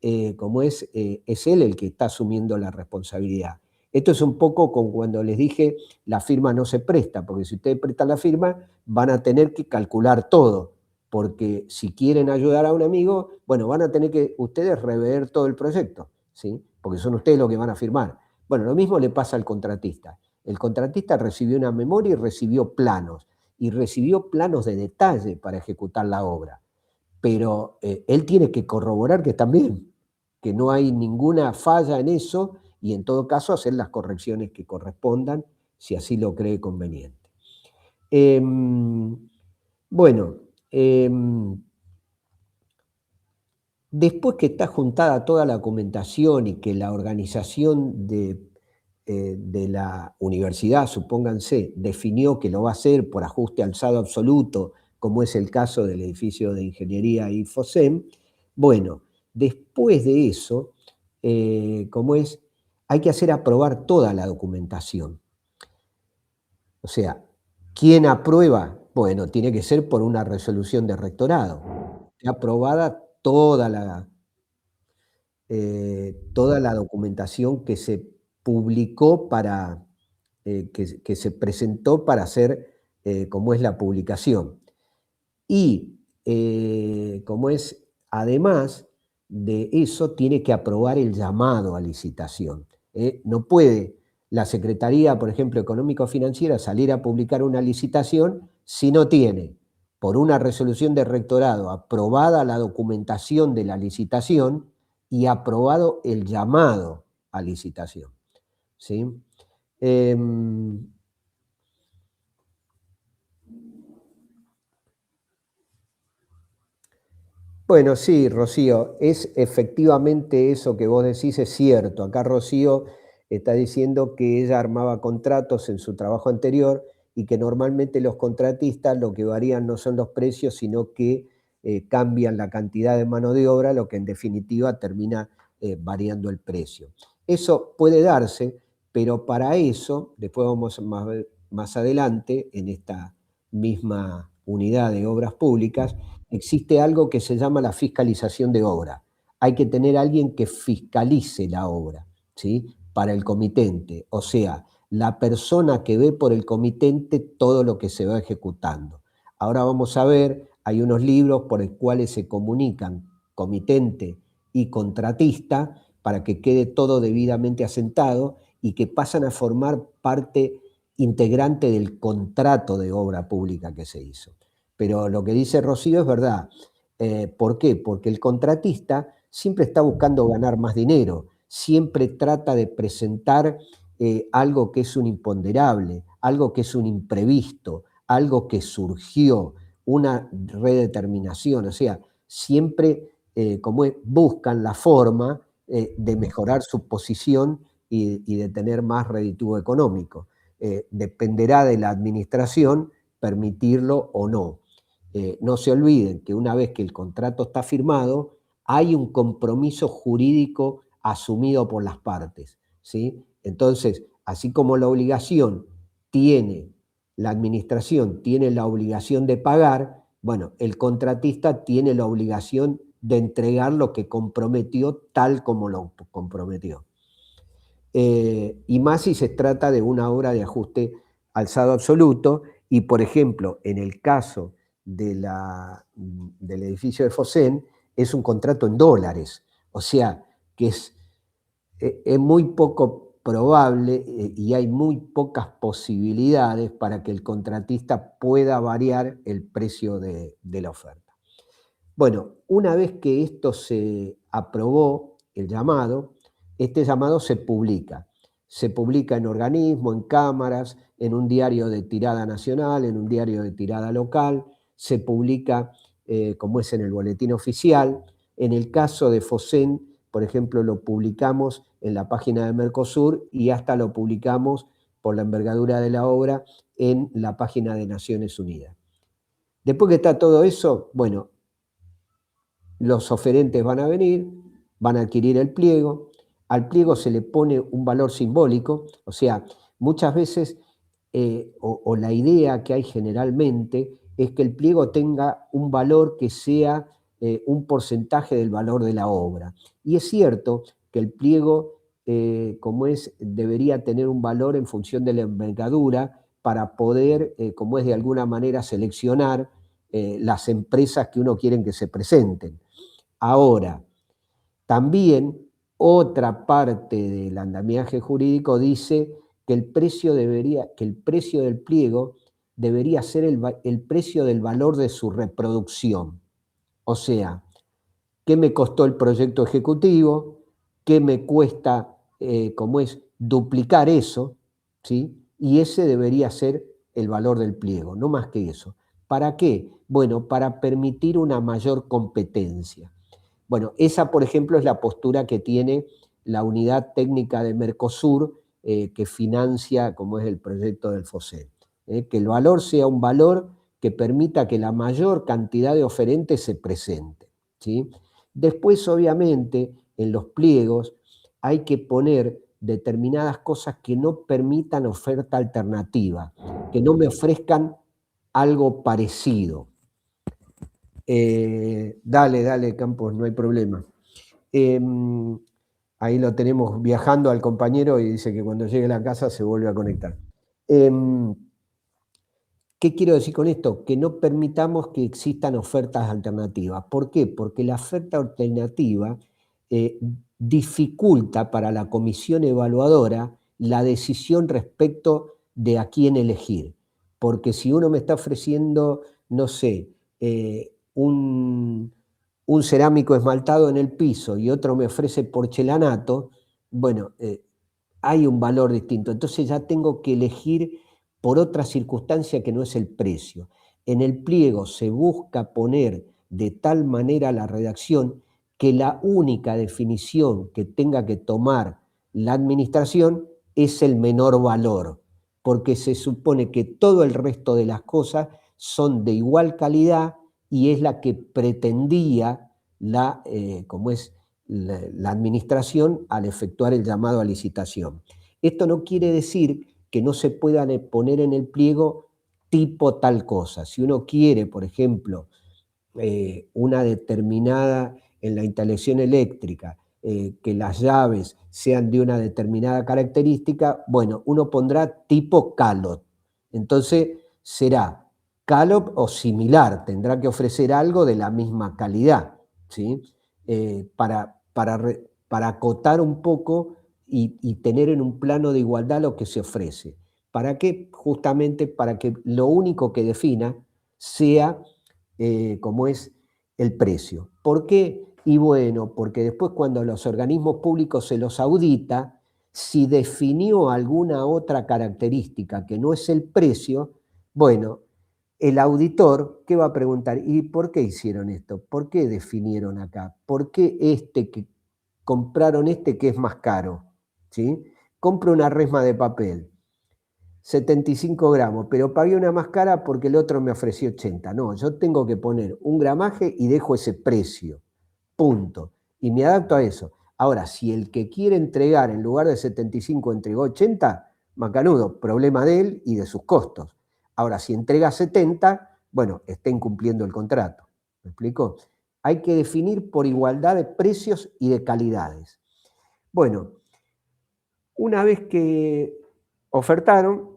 es él el que está asumiendo la responsabilidad. Esto es un poco como cuando les dije, la firma no se presta, porque si ustedes prestan la firma, van a tener que calcular todo, porque si quieren ayudar a un amigo, bueno, van a tener que ustedes rever todo el proyecto, ¿sí? Porque son ustedes los que van a firmar. Bueno, lo mismo le pasa al contratista. El contratista recibió una memoria y recibió planos de detalle para ejecutar la obra. Pero él tiene que corroborar que están bien, que no hay ninguna falla en eso y en todo caso hacer las correcciones que correspondan si así lo cree conveniente. Después que está juntada toda la documentación y que la organización de la universidad, supónganse, definió que lo va a hacer por ajuste alzado absoluto, como es el caso del edificio de ingeniería y Fosen, bueno, después de eso, hay que hacer aprobar toda la documentación. O sea, ¿quién aprueba? Bueno, tiene que ser por una resolución de rectorado. Aprobada toda la documentación que se publicó que se presentó para hacer como es la publicación. Y además de eso, tiene que aprobar el llamado a licitación. No puede la Secretaría, por ejemplo, Económico-Financiera, salir a publicar una licitación si no tiene, por una resolución de rectorado, aprobada la documentación de la licitación y aprobado el llamado a licitación, ¿sí? Bueno, sí, Rocío, es efectivamente eso que vos decís, es cierto. Acá Rocío está diciendo que ella armaba contratos en su trabajo anterior y que normalmente los contratistas lo que varían no son los precios, sino que cambian la cantidad de mano de obra, lo que en definitiva termina variando el precio. Eso puede darse, pero para eso, después vamos más adelante, en esta misma unidad de obras públicas, existe algo que se llama la fiscalización de obra. Hay que tener a alguien que fiscalice la obra, ¿sí? Para el comitente, o sea, la persona que ve por el comitente todo lo que se va ejecutando. Ahora vamos a ver, hay unos libros por los cuales se comunican comitente y contratista para que quede todo debidamente asentado y que pasan a formar parte integrante del contrato de obra pública que se hizo. Pero lo que dice Rocío es verdad. ¿Por qué? Porque el contratista siempre está buscando ganar más dinero, siempre trata de presentar algo que es un imponderable, algo que es un imprevisto, algo que surgió, una redeterminación, o sea, siempre buscan la forma de mejorar su posición y de tener más redituo económico. Dependerá de la administración permitirlo o no. No se olviden que una vez que el contrato está firmado, hay un compromiso jurídico asumido por las partes, ¿sí? Entonces, así como la obligación la administración tiene la obligación de pagar, bueno, el contratista tiene la obligación de entregar lo que comprometió tal como lo comprometió. Y más si se trata de una obra de ajuste alzado absoluto, y por ejemplo, en el caso del edificio de Fosén, es un contrato en dólares, o sea, que es muy poco probable y hay muy pocas posibilidades para que el contratista pueda variar el precio de la oferta. Bueno, una vez que esto se aprobó, el llamado, este llamado se publica. Se publica en organismos, en cámaras, en un diario de tirada nacional, en un diario de tirada local, se publica como es en el boletín oficial. En el caso de Fosén, por ejemplo, lo publicamos en la página de Mercosur y hasta lo publicamos por la envergadura de la obra en la página de Naciones Unidas. Después que está todo eso, bueno, los oferentes van a venir, van a adquirir el pliego, al pliego se le pone un valor simbólico, o sea, muchas veces, o la idea que hay generalmente, es que el pliego tenga un valor que sea un porcentaje del valor de la obra. Y es cierto que el pliego, debería tener un valor en función de la envergadura para poder, de alguna manera seleccionar las empresas que uno quiere que se presenten. Ahora, también otra parte del andamiaje jurídico dice que el precio del pliego debería ser el precio del valor de su reproducción. O sea, ¿qué me costó el proyecto ejecutivo? ¿Qué me cuesta, duplicar eso? ¿Sí? Y ese debería ser el valor del pliego, no más que eso. ¿Para qué? Bueno, para permitir una mayor competencia. Bueno, esa, por ejemplo, es la postura que tiene la unidad técnica de Mercosur, que financia, como es el proyecto del Fosén. Que el valor sea un valor que permita que la mayor cantidad de oferentes se presente, ¿sí? Después, obviamente, en los pliegos hay que poner determinadas cosas que no permitan oferta alternativa, que no me ofrezcan algo parecido. Dale, Campos, no hay problema. Ahí lo tenemos viajando al compañero y dice que cuando llegue a la casa se vuelve a conectar. ¿Qué quiero decir con esto? Que no permitamos que existan ofertas alternativas. ¿Por qué? Porque la oferta alternativa dificulta para la comisión evaluadora la decisión respecto de a quién elegir. Porque si uno me está ofreciendo, no sé, un cerámico esmaltado en el piso y otro me ofrece porcelanato, bueno, hay un valor distinto. Entonces ya tengo que elegir por otra circunstancia que no es el precio. En el pliego se busca poner de tal manera la redacción que la única definición que tenga que tomar la administración es el menor valor, porque se supone que todo el resto de las cosas son de igual calidad y es la que pretendía la administración al efectuar el llamado a licitación. Esto no quiere decir que no se puedan poner en el pliego tipo tal cosa. Si uno quiere, por ejemplo, una determinada en la instalación eléctrica, que las llaves sean de una determinada característica, bueno, uno pondrá tipo Calot. Entonces será Calot o similar, tendrá que ofrecer algo de la misma calidad, ¿sí? Para acotar un poco y tener en un plano de igualdad lo que se ofrece. ¿Para qué? Justamente para que lo único que defina sea como es el precio. ¿Por qué? Y bueno, porque después cuando los organismos públicos se los audita, si definió alguna otra característica que no es el precio, bueno, el auditor, ¿qué va a preguntar? ¿Y por qué hicieron esto? ¿Por qué definieron acá? ¿Por qué compraron que es más caro? ¿Sí? Compro una resma de papel, 75 gramos, pero pagué una más cara porque el otro me ofreció 80. No, yo tengo que poner un gramaje y dejo ese precio, punto. Y me adapto a eso. Ahora, si el que quiere entregar en lugar de 75 entregó 80, macanudo, problema de él y de sus costos. Ahora, si entrega 70, bueno, está incumpliendo el contrato. ¿Me explico? Hay que definir por igualdad de precios y de calidades. Bueno, una vez que ofertaron,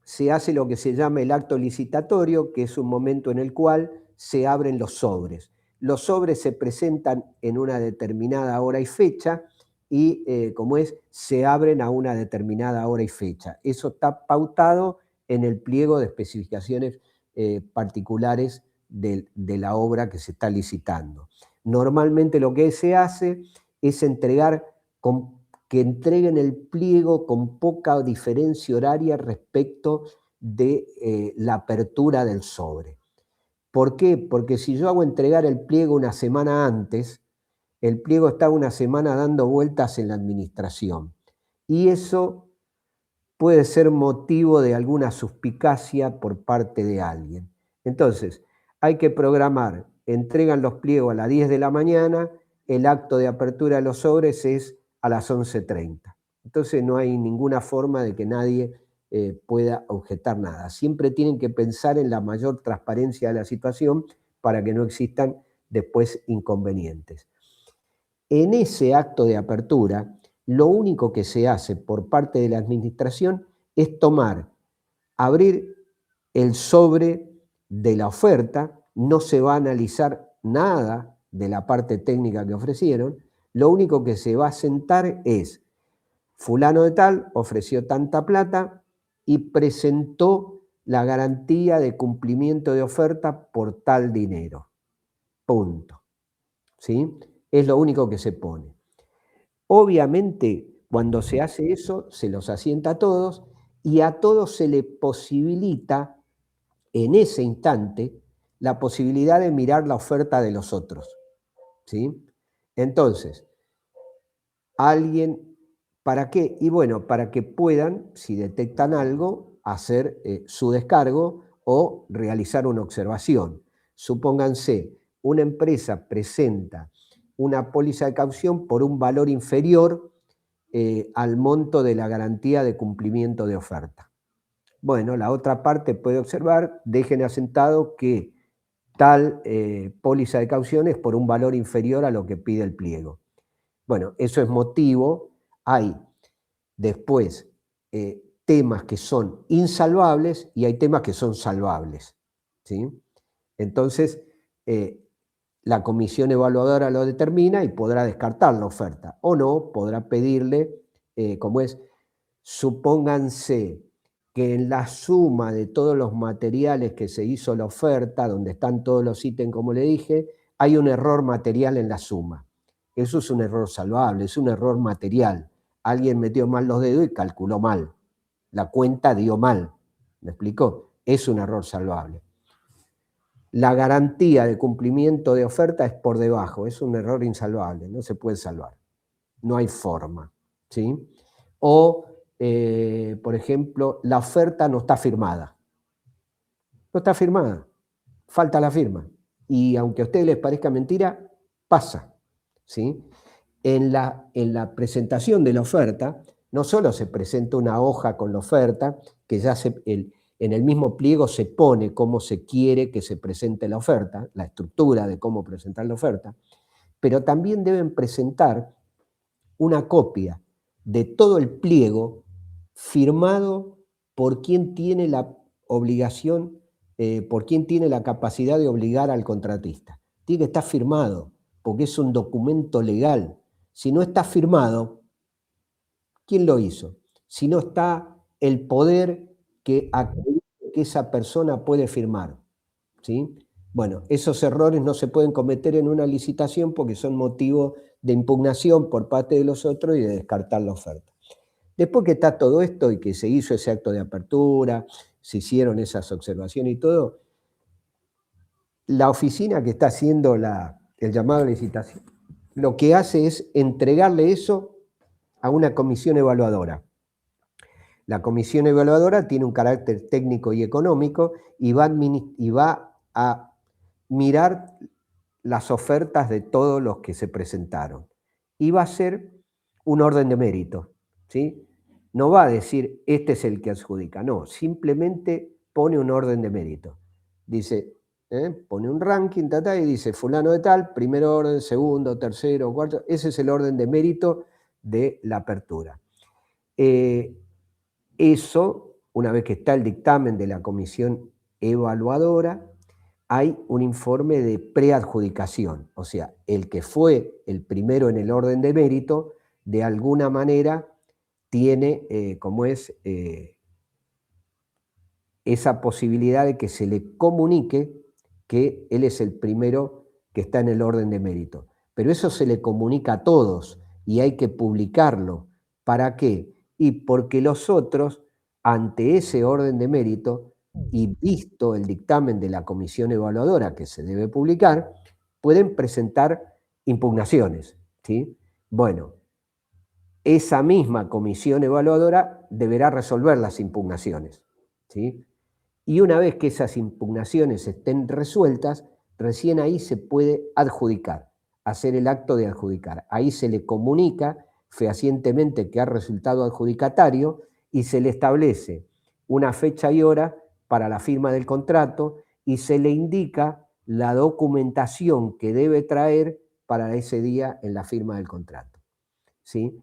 se hace lo que se llama el acto licitatorio, que es un momento en el cual se abren los sobres. Los sobres se presentan en una determinada hora y fecha y, se abren a una determinada hora y fecha. Eso está pautado en el pliego de especificaciones particulares de la obra que se está licitando. Normalmente lo que se hace es que entreguen el pliego con poca diferencia horaria respecto de la apertura del sobre. ¿Por qué? Porque si yo hago entregar el pliego una semana antes, el pliego está una semana dando vueltas en la administración. Y eso puede ser motivo de alguna suspicacia por parte de alguien. Entonces, hay que programar, entregan los pliegos a las 10 de la mañana, el acto de apertura de los sobres es a las 11:30. Entonces no hay ninguna forma de que nadie pueda objetar nada. Siempre tienen que pensar en la mayor transparencia de la situación para que no existan después inconvenientes. En ese acto de apertura, lo único que se hace por parte de la administración es abrir el sobre de la oferta, no se va a analizar nada de la parte técnica que ofrecieron, lo único que se va a sentar es, fulano de tal ofreció tanta plata y presentó la garantía de cumplimiento de oferta por tal dinero. Punto. ¿Sí? Es lo único que se pone. Obviamente, cuando se hace eso, se los asienta a todos y a todos se le posibilita en ese instante la posibilidad de mirar la oferta de los otros. ¿Sí? Entonces, ¿para qué? Y bueno, para que puedan, si detectan algo, hacer su descargo o realizar una observación. Supónganse, una empresa presenta una póliza de caución por un valor inferior al monto de la garantía de cumplimiento de oferta. Bueno, la otra parte puede observar, dejen asentado que tal póliza de caución es por un valor inferior a lo que pide el pliego. Bueno, eso es motivo. Hay después temas que son insalvables y hay temas que son salvables, ¿sí? Entonces, la comisión evaluadora lo determina y podrá descartar la oferta o no, podrá pedirle, supónganse que en la suma de todos los materiales que se hizo la oferta, donde están todos los ítems, como le dije, hay un error material en la suma. Eso es un error salvable, es un error material. Alguien metió mal los dedos y calculó mal. La cuenta dio mal. ¿Me explicó? Es un error salvable. La garantía de cumplimiento de oferta es por debajo, es un error insalvable, no se puede salvar. No hay forma, ¿sí? O, por ejemplo, la oferta no está firmada. No está firmada, falta la firma. Y aunque a ustedes les parezca mentira, pasa, ¿sí? En la presentación de la oferta, no solo se presenta una hoja con la oferta, que ya en el mismo pliego se pone cómo se quiere que se presente la oferta, la estructura de cómo presentar la oferta, pero también deben presentar una copia de todo el pliego firmado por quien tiene la obligación, por quien tiene la capacidad de obligar al contratista. Tiene que estar firmado, porque es un documento legal. Si no está firmado, ¿quién lo hizo? Si no está el poder que acredite que esa persona puede firmar, ¿sí? Bueno, esos errores no se pueden cometer en una licitación porque son motivo de impugnación por parte de los otros y de descartar la oferta. Después que está todo esto y que se hizo ese acto de apertura, se hicieron esas observaciones y todo, la oficina que está haciendo el llamado a licitación, lo que hace es entregarle eso a una comisión evaluadora. La comisión evaluadora tiene un carácter técnico y económico y va a mirar las ofertas de todos los que se presentaron. Y va a hacer un orden de mérito, ¿sí? No va a decir, este es el que adjudica, no, simplemente pone un orden de mérito. Dice, pone un ranking, y dice, fulano de tal, primer orden, segundo, tercero, cuarto, ese es el orden de mérito de la apertura. Eso, una vez que está el dictamen de la comisión evaluadora, hay un informe de preadjudicación, o sea, el que fue el primero en el orden de mérito, de alguna manera tiene, esa posibilidad de que se le comunique que él es el primero que está en el orden de mérito. Pero eso se le comunica a todos y hay que publicarlo. ¿Para qué? Y porque los otros, ante ese orden de mérito, y visto el dictamen de la comisión evaluadora que se debe publicar, pueden presentar impugnaciones, ¿sí? Bueno, esa misma comisión evaluadora deberá resolver las impugnaciones, ¿sí? Y una vez que esas impugnaciones estén resueltas, recién ahí se puede adjudicar, hacer el acto de adjudicar. Ahí se le comunica fehacientemente que ha resultado adjudicatario y se le establece una fecha y hora para la firma del contrato y se le indica la documentación que debe traer para ese día en la firma del contrato, ¿sí?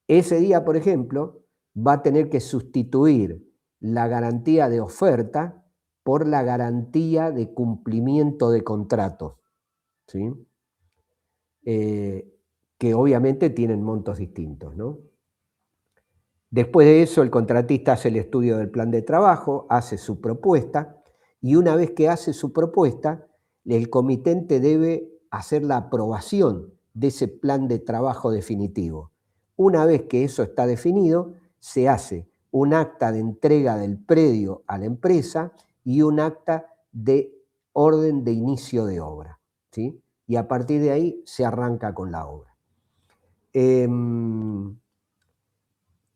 Ese día, por ejemplo, va a tener que sustituir la garantía de oferta por la garantía de cumplimiento de contrato, ¿sí? Que obviamente tienen montos distintos, ¿no? Después de eso, el contratista hace el estudio del plan de trabajo, hace su propuesta, y una vez que hace su propuesta, el comitente debe hacer la aprobación de ese plan de trabajo definitivo. Una vez que eso está definido, se hace un acta de entrega del predio a la empresa y un acta de orden de inicio de obra, ¿sí? Y a partir de ahí se arranca con la obra.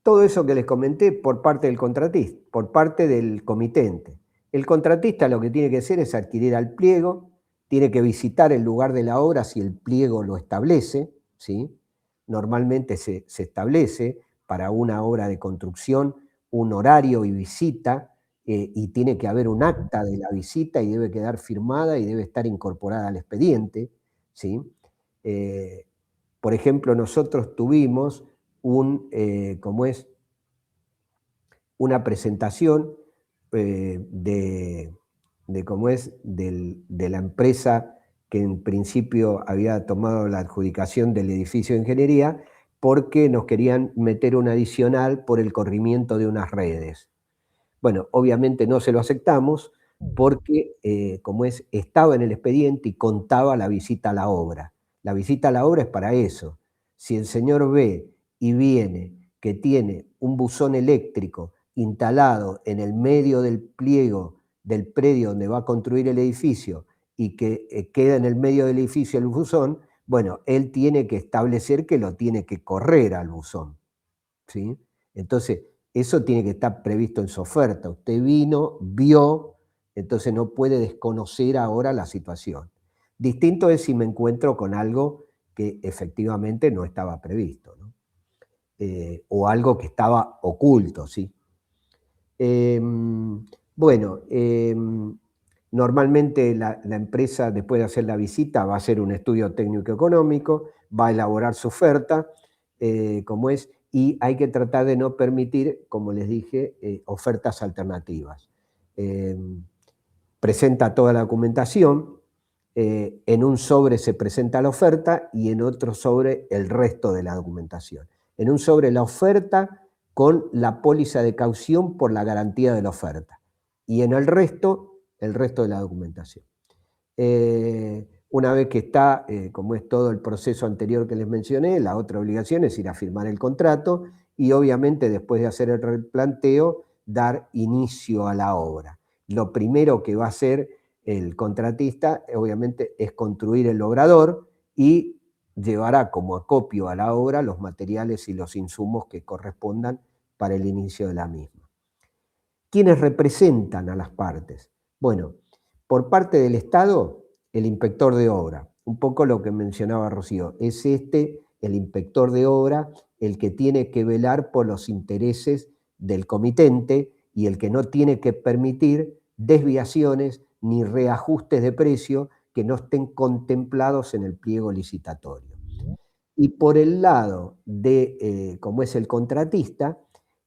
Todo eso que les comenté por parte del contratista, por parte del comitente. El contratista lo que tiene que hacer es adquirir al pliego, tiene que visitar el lugar de la obra si el pliego lo establece, ¿sí? Normalmente se establece para una obra de construcción un horario y visita, y tiene que haber un acta de la visita y debe quedar firmada y debe estar incorporada al expediente, ¿sí? Por ejemplo, nosotros tuvimos una presentación de la empresa que en principio había tomado la adjudicación del edificio de ingeniería, porque nos querían meter un adicional por el corrimiento de unas redes. Bueno, obviamente no se lo aceptamos porque, estaba en el expediente y contaba la visita a la obra. La visita a la obra es para eso. Si el señor ve y viene que tiene un buzón eléctrico instalado en el medio del pliego del predio donde va a construir el edificio y que queda en el medio del edificio el buzón, bueno, él tiene que establecer que lo tiene que correr al buzón, ¿sí? Entonces, eso tiene que estar previsto en su oferta. Usted vino, vio, entonces no puede desconocer ahora la situación. Distinto es si me encuentro con algo que efectivamente no estaba previsto, ¿no? O algo que estaba oculto, ¿sí? Bueno, normalmente la empresa, después de hacer la visita, va a hacer un estudio técnico-económico, va a elaborar su oferta, y hay que tratar de no permitir, como les dije, ofertas alternativas. Presenta toda la documentación, en un sobre se presenta la oferta y en otro sobre el resto de la documentación. En un sobre la oferta con la póliza de caución por la garantía de la oferta y en el resto de la documentación. Una vez que está, como es todo el proceso anterior que les mencioné, la otra obligación es ir a firmar el contrato y obviamente después de hacer el replanteo, dar inicio a la obra. Lo primero que va a hacer el contratista, obviamente, es construir el obrador y llevará como acopio a la obra los materiales y los insumos que correspondan para el inicio de la misma. ¿Quiénes representan a las partes? Bueno, por parte del Estado, el inspector de obra, un poco lo que mencionaba Rocío, es el inspector de obra, el que tiene que velar por los intereses del comitente y el que no tiene que permitir desviaciones ni reajustes de precio que no estén contemplados en el pliego licitatorio. Y por el lado de, como es el contratista,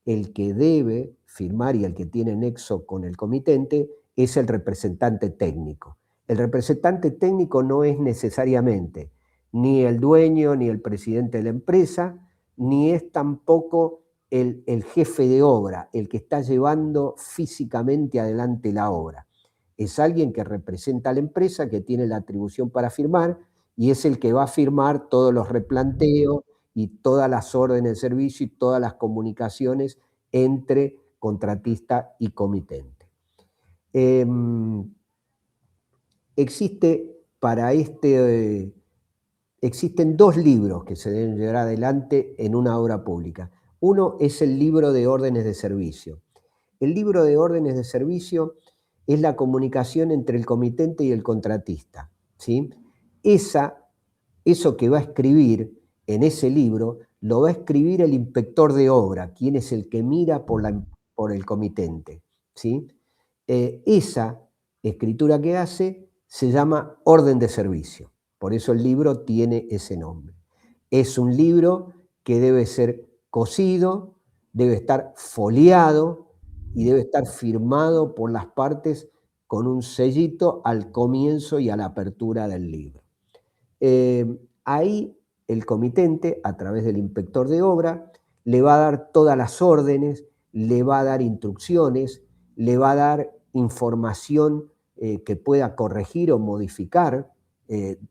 el que debe firmar y el que tiene nexo con el comitente es el representante técnico. El representante técnico no es necesariamente ni el dueño ni el presidente de la empresa, ni es tampoco el jefe de obra, el que está llevando físicamente adelante la obra. Es alguien que representa a la empresa, que tiene la atribución para firmar, y es el que va a firmar todos los replanteos y todas las órdenes de servicio y todas las comunicaciones entre contratista y comitente. Existen dos libros que se deben llevar adelante en una obra pública. Uno es el libro de órdenes de servicio. El libro de órdenes de servicio es la comunicación entre el comitente y el contratista, ¿sí? Eso que va a escribir en ese libro lo va a escribir el inspector de obra, quien es el que mira por el comitente, ¿sí? Esa escritura que hace se llama orden de servicio, por eso el libro tiene ese nombre. Es un libro que debe ser cosido, debe estar foliado y debe estar firmado por las partes con un sellito al comienzo y a la apertura del libro. Ahí el comitente, a través del inspector de obra, le va a dar todas las órdenes, le va a dar instrucciones, le va a dar información que pueda corregir o modificar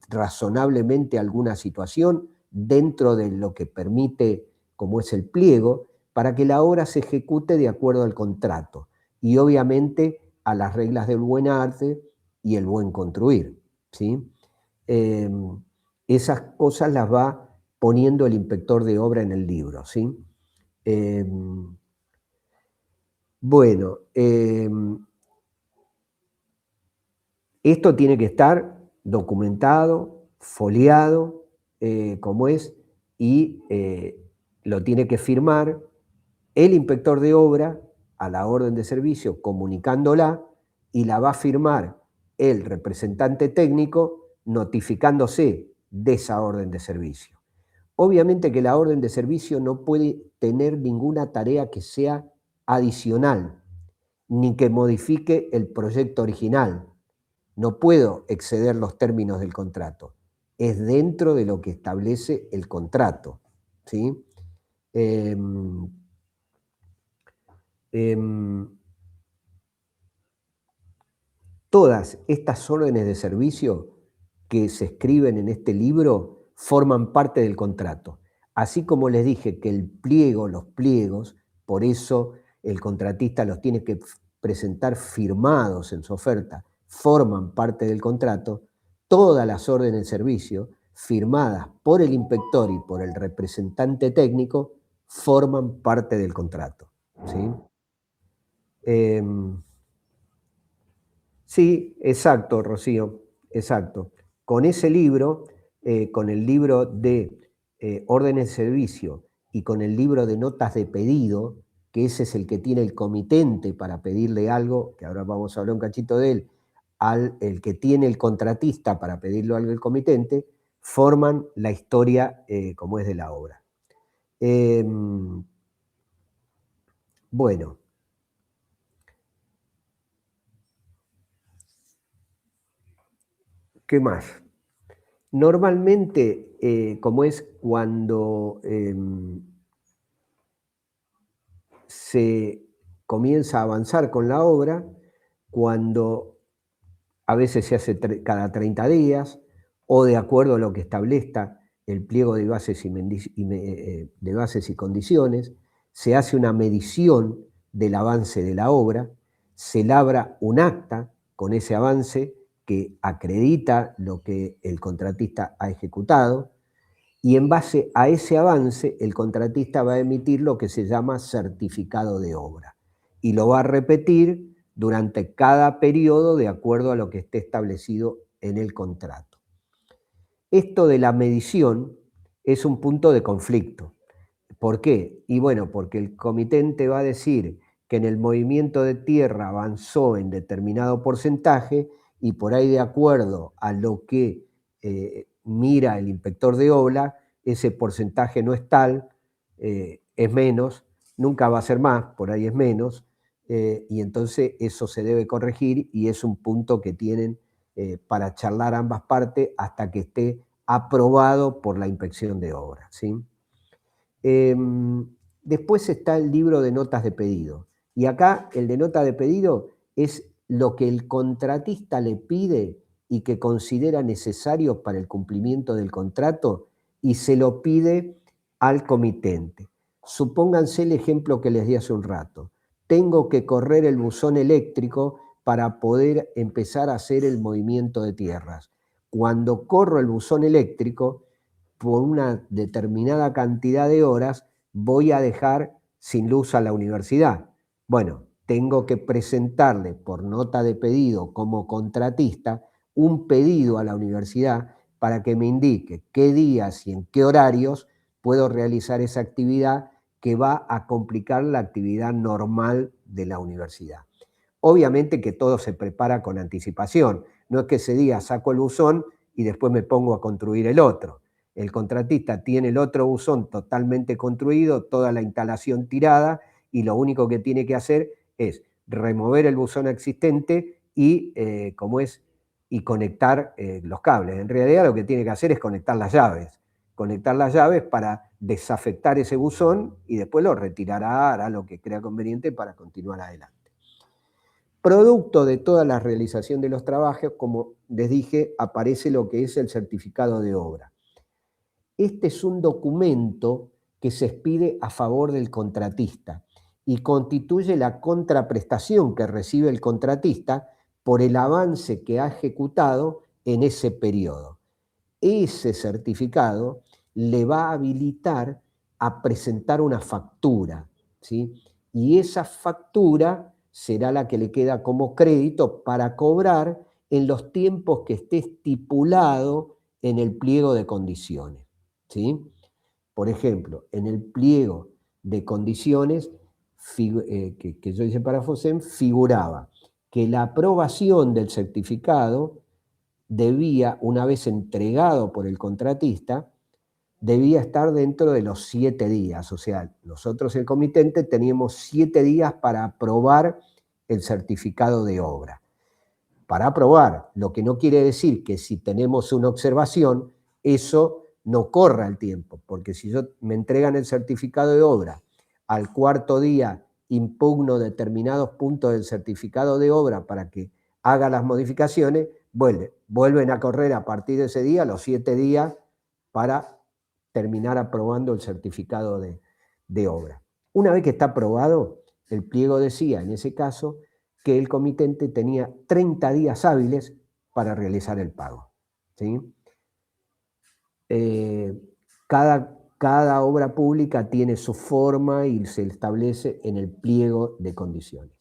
razonablemente alguna situación dentro de lo que permite, como es el pliego, para que la obra se ejecute de acuerdo al contrato y obviamente a las reglas del buen arte y el buen construir, ¿sí? Esas cosas las va poniendo el inspector de obra en el libro, ¿sí? Bueno, esto tiene que estar documentado, foliado, como es, y lo tiene que firmar el inspector de obra a la orden de servicio comunicándola y la va a firmar el representante técnico notificándose de esa orden de servicio. Obviamente que la orden de servicio no puede tener ninguna tarea que sea adicional, ni que modifique el proyecto original. No puedo exceder los términos del contrato. Es dentro de lo que establece el contrato, ¿sí? Todas estas órdenes de servicio que se escriben en este libro forman parte del contrato. Así como les dije que los pliegos, por eso el contratista los tiene que presentar firmados en su oferta, forman parte del contrato. Todas las órdenes de servicio firmadas por el inspector y por el representante técnico forman parte del contrato, ¿sí? Sí, exacto, Rocío, exacto. Con ese libro, con el libro de órdenes de servicio y con el libro de notas de pedido, que ese es el que tiene el comitente para pedirle algo, que ahora vamos a hablar un cachito de él, el que tiene el contratista para pedirle algo al comitente, forman la historia como es de la obra. Bueno. ¿Qué más? Normalmente, como es cuando se comienza a avanzar con la obra, cuando a veces se hace cada 30 días, o de acuerdo a lo que establezca el pliego de bases y condiciones, se hace una medición del avance de la obra, se labra un acta con ese avance que acredita lo que el contratista ha ejecutado, y en base a ese avance el contratista va a emitir lo que se llama certificado de obra, y lo va a repetir durante cada periodo de acuerdo a lo que esté establecido en el contrato. Esto de la medición es un punto de conflicto. ¿Por qué? Y bueno, porque el comitente va a decir que en el movimiento de tierra avanzó en determinado porcentaje y por ahí de acuerdo a lo que mira el inspector de obra, ese porcentaje no es tal, es menos, nunca va a ser más, por ahí es menos, y entonces eso se debe corregir y es un punto que tienen para charlar ambas partes hasta que esté aprobado por la inspección de obra, ¿sí? Después está el libro de notas de pedido. Y acá el de nota de pedido es lo que el contratista le pide y que considera necesario para el cumplimiento del contrato y se lo pide al comitente. Supónganse el ejemplo que les di hace un rato. Tengo que correr el buzón eléctrico para poder empezar a hacer el movimiento de tierras. Cuando corro el buzón eléctrico, por una determinada cantidad de horas, voy a dejar sin luz a la universidad. Bueno, tengo que presentarle por nota de pedido como contratista un pedido a la universidad para que me indique qué días y en qué horarios puedo realizar esa actividad que va a complicar la actividad normal de la universidad. Obviamente que todo se prepara con anticipación. No es que ese día saco el buzón y después me pongo a construir el otro. El contratista tiene el otro buzón totalmente construido, toda la instalación tirada, y lo único que tiene que hacer es remover el buzón existente y, y conectar los cables. En realidad lo que tiene que hacer es conectar las llaves para desafectar ese buzón y después lo retirará, hará lo que crea conveniente para continuar adelante. Producto de toda la realización de los trabajos, como les dije, aparece lo que es el certificado de obra. Este es un documento que se expide a favor del contratista y constituye la contraprestación que recibe el contratista por el avance que ha ejecutado en ese periodo. Ese certificado le va a habilitar a presentar una factura, ¿sí? Y esa factura será la que le queda como crédito para cobrar en los tiempos que esté estipulado en el pliego de condiciones, ¿sí? Por ejemplo, en el pliego de condiciones que yo hice para FOSEM figuraba que la aprobación del certificado debía, una vez entregado por el contratista, debía estar dentro de los 7 días. O sea, nosotros el comitente teníamos 7 días para aprobar el certificado de obra. Para aprobar, lo que no quiere decir que si tenemos una observación, eso no corra el tiempo, porque si me entregan el certificado de obra, al cuarto día impugno determinados puntos del certificado de obra para que haga las modificaciones, vuelven a correr a partir de ese día, los 7 días, para terminar aprobando el certificado de obra. Una vez que está aprobado, el pliego decía, en ese caso, que el comitente tenía 30 días hábiles para realizar el pago, ¿sí? Cada obra pública tiene su forma y se establece en el pliego de condiciones.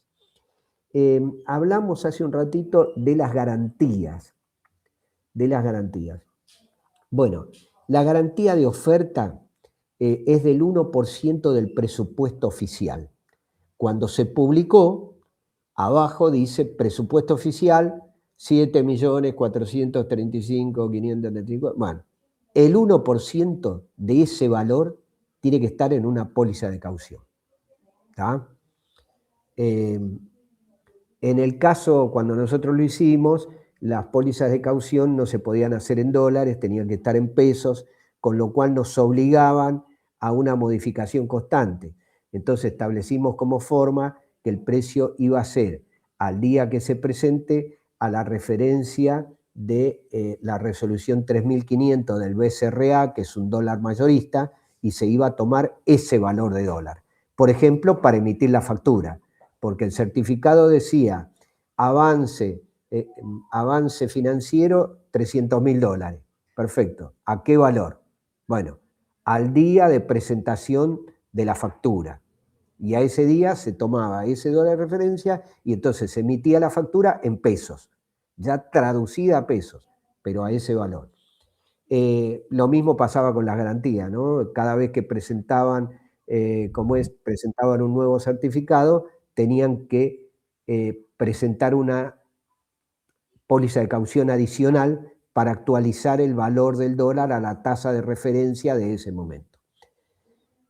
Hablamos hace un ratito de las garantías. Bueno, la garantía de oferta es del 1% del presupuesto oficial. Cuando se publicó, abajo dice presupuesto oficial 7.435.535. Bueno, el 1% de ese valor tiene que estar en una póliza de caución. ¿Está? En el caso, cuando nosotros lo hicimos, las pólizas de caución no se podían hacer en dólares, tenían que estar en pesos, con lo cual nos obligaban a una modificación constante. Entonces establecimos como forma que el precio iba a ser, al día que se presente, a la referencia de la resolución 3500 del BCRA, que es un dólar mayorista, y se iba a tomar ese valor de dólar. Por ejemplo, para emitir la factura, porque el certificado decía avance financiero $300.000. Perfecto. ¿A qué valor? Bueno, al día de presentación de la factura. Y a ese día se tomaba ese dólar de referencia y entonces se emitía la factura en pesos, ya traducida a pesos, pero a ese valor. Lo mismo pasaba con las garantías, ¿no? Cada vez que presentaban un nuevo certificado, tenían que presentar una póliza de caución adicional para actualizar el valor del dólar a la tasa de referencia de ese momento.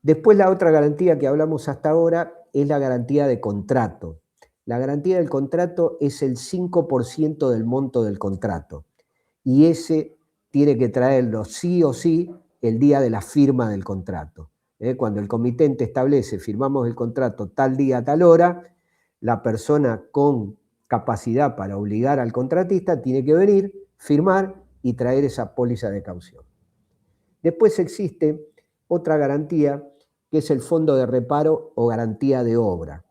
Después, la otra garantía que hablamos hasta ahora es la garantía de contrato. La garantía del contrato es el 5% del monto del contrato y ese tiene que traerlo sí o sí el día de la firma del contrato. Cuando el comitente establece, firmamos el contrato tal día, tal hora, la persona con capacidad para obligar al contratista tiene que venir, firmar y traer esa póliza de caución. Después existe otra garantía que es el fondo de reparo o garantía de obra.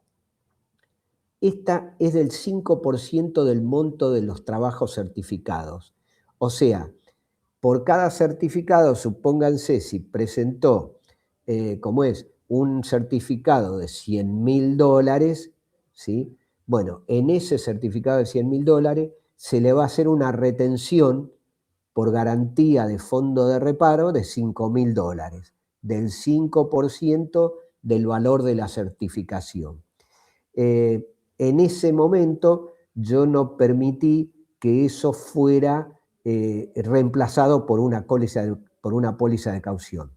Esta es del 5% del monto de los trabajos certificados. O sea, por cada certificado, supónganse, si presentó, un certificado de $100.000, ¿sí? Bueno, en ese certificado de $100.000 se le va a hacer una retención por garantía de fondo de reparo de $5.000, del 5% del valor de la certificación. En ese momento yo no permití que eso fuera reemplazado por una póliza de caución.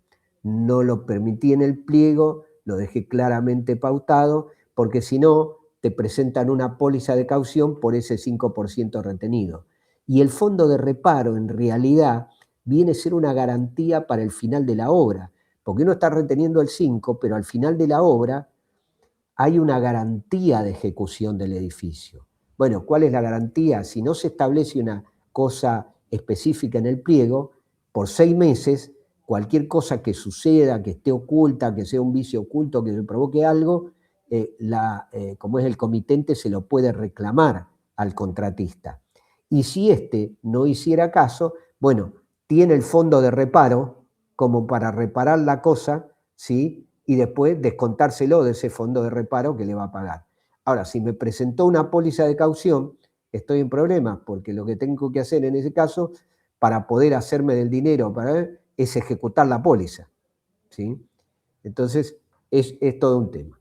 No lo permití en el pliego, lo dejé claramente pautado, porque si no, te presentan una póliza de caución por ese 5% retenido. Y el fondo de reparo, en realidad, viene a ser una garantía para el final de la obra, porque uno está reteniendo el 5%, pero al final de la obra hay una garantía de ejecución del edificio. Bueno, ¿cuál es la garantía? Si no se establece una cosa específica en el pliego, por 6 meses, cualquier cosa que suceda, que esté oculta, que sea un vicio oculto, que le provoque algo, como es el comitente, se lo puede reclamar al contratista. Y si éste no hiciera caso, bueno, tiene el fondo de reparo como para reparar la cosa, ¿sí? Y después descontárselo de ese fondo de reparo que le va a pagar. Ahora, si me presentó una póliza de caución, estoy en problemas, porque lo que tengo que hacer en ese caso, para poder hacerme del dinero, es ejecutar la póliza, ¿sí? Entonces, es todo un tema.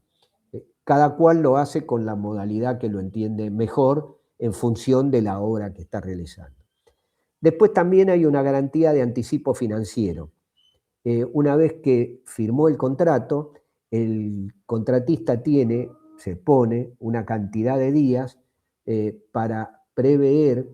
Cada cual lo hace con la modalidad que lo entiende mejor en función de la obra que está realizando. Después también hay una garantía de anticipo financiero. Una vez que firmó el contrato, el contratista se pone una cantidad de días para pedir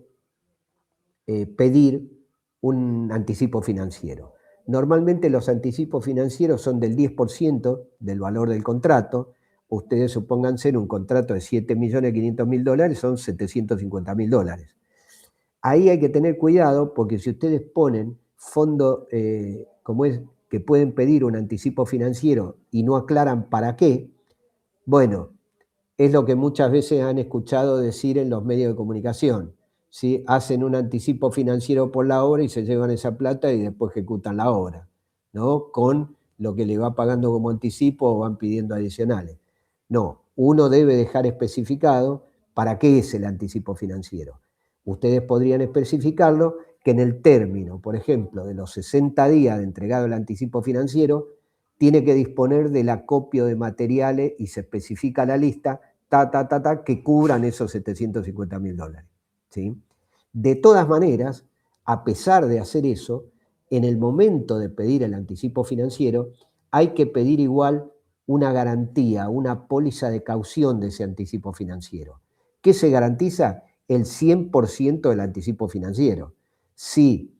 un anticipo financiero. Normalmente los anticipos financieros son del 10% del valor del contrato. Ustedes supónganse en un contrato de $7.500.000, son $750.000. Ahí hay que tener cuidado porque si ustedes ponen fondo, como es que pueden pedir un anticipo financiero y no aclaran para qué, bueno, es lo que muchas veces han escuchado decir en los medios de comunicación. ¿Sí? Hacen un anticipo financiero por la obra y se llevan esa plata y después ejecutan la obra, ¿no? Con lo que le va pagando como anticipo o van pidiendo adicionales. No, uno debe dejar especificado para qué es el anticipo financiero. Ustedes podrían especificarlo que en el término, por ejemplo, de los 60 días de entregado el anticipo financiero, tiene que disponer del acopio de materiales y se especifica la lista, que cubran esos $750.000. ¿Sí? De todas maneras, a pesar de hacer eso, en el momento de pedir el anticipo financiero, hay que pedir igual una garantía, una póliza de caución de ese anticipo financiero. ¿Qué se garantiza? El 100% del anticipo financiero. Si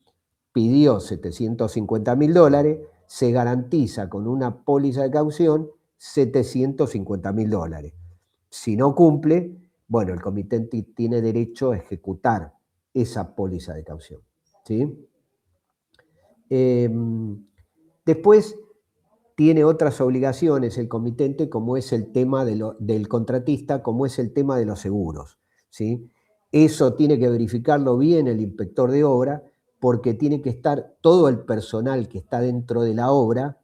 pidió $750.000, se garantiza con una póliza de caución $750.000. Si no cumple, bueno, el comité tiene derecho a ejecutar esa póliza de caución. ¿Sí? Después tiene otras obligaciones el comitente, como es el tema del contratista, como es el tema de los seguros. ¿Sí? Eso tiene que verificarlo bien el inspector de obra, porque tiene que estar todo el personal que está dentro de la obra,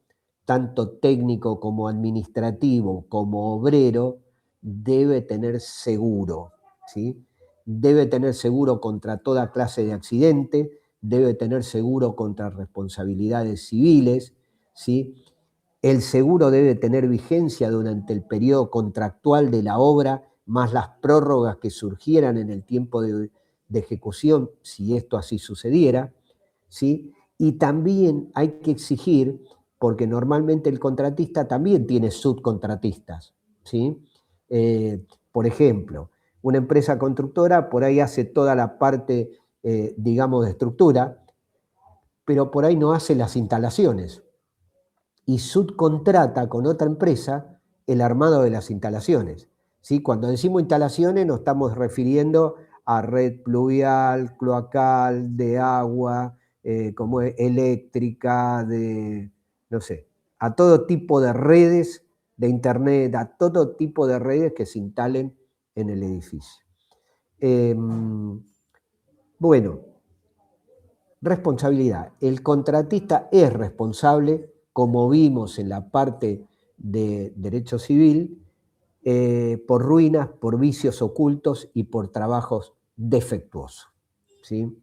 tanto técnico como administrativo, como obrero, debe tener seguro. ¿Sí? Debe tener seguro contra toda clase de accidente, debe tener seguro contra responsabilidades civiles, ¿sí? El seguro debe tener vigencia durante el periodo contractual de la obra, más las prórrogas que surgieran en el tiempo de ejecución, si esto así sucediera, ¿sí? Y también hay que exigir, porque normalmente el contratista también tiene subcontratistas, ¿sí? Por ejemplo, una empresa constructora por ahí hace toda la parte, digamos, de estructura, pero por ahí no hace las instalaciones y subcontrata con otra empresa el armado de las instalaciones. ¿Sí? Cuando decimos instalaciones nos estamos refiriendo a red pluvial, cloacal, de agua, como eléctrica, no sé, a todo tipo de redes de internet, a todo tipo de redes que se instalen en el edificio. Bueno, responsabilidad. El contratista es responsable, como vimos en la parte de derecho civil, por ruinas, por vicios ocultos y por trabajos defectuosos. ¿Sí?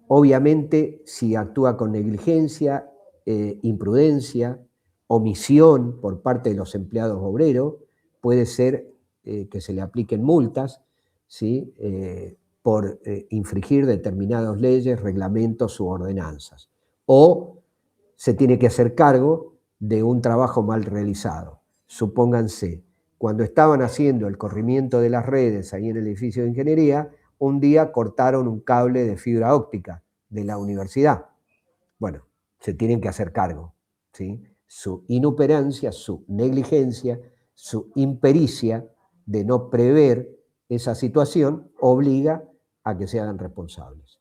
Obviamente, si actúa con negligencia, imprudencia, omisión por parte de los empleados obreros, puede ser que se le apliquen multas, ¿sí? Por infringir determinadas leyes, reglamentos u ordenanzas. O se tiene que hacer cargo de un trabajo mal realizado. Supónganse, cuando estaban haciendo el corrimiento de las redes ahí en el edificio de ingeniería, un día cortaron un cable de fibra óptica de la universidad. Bueno, se tienen que hacer cargo, ¿sí? Su inoperancia, su negligencia, su impericia de no prever esa situación obliga a que se hagan responsables.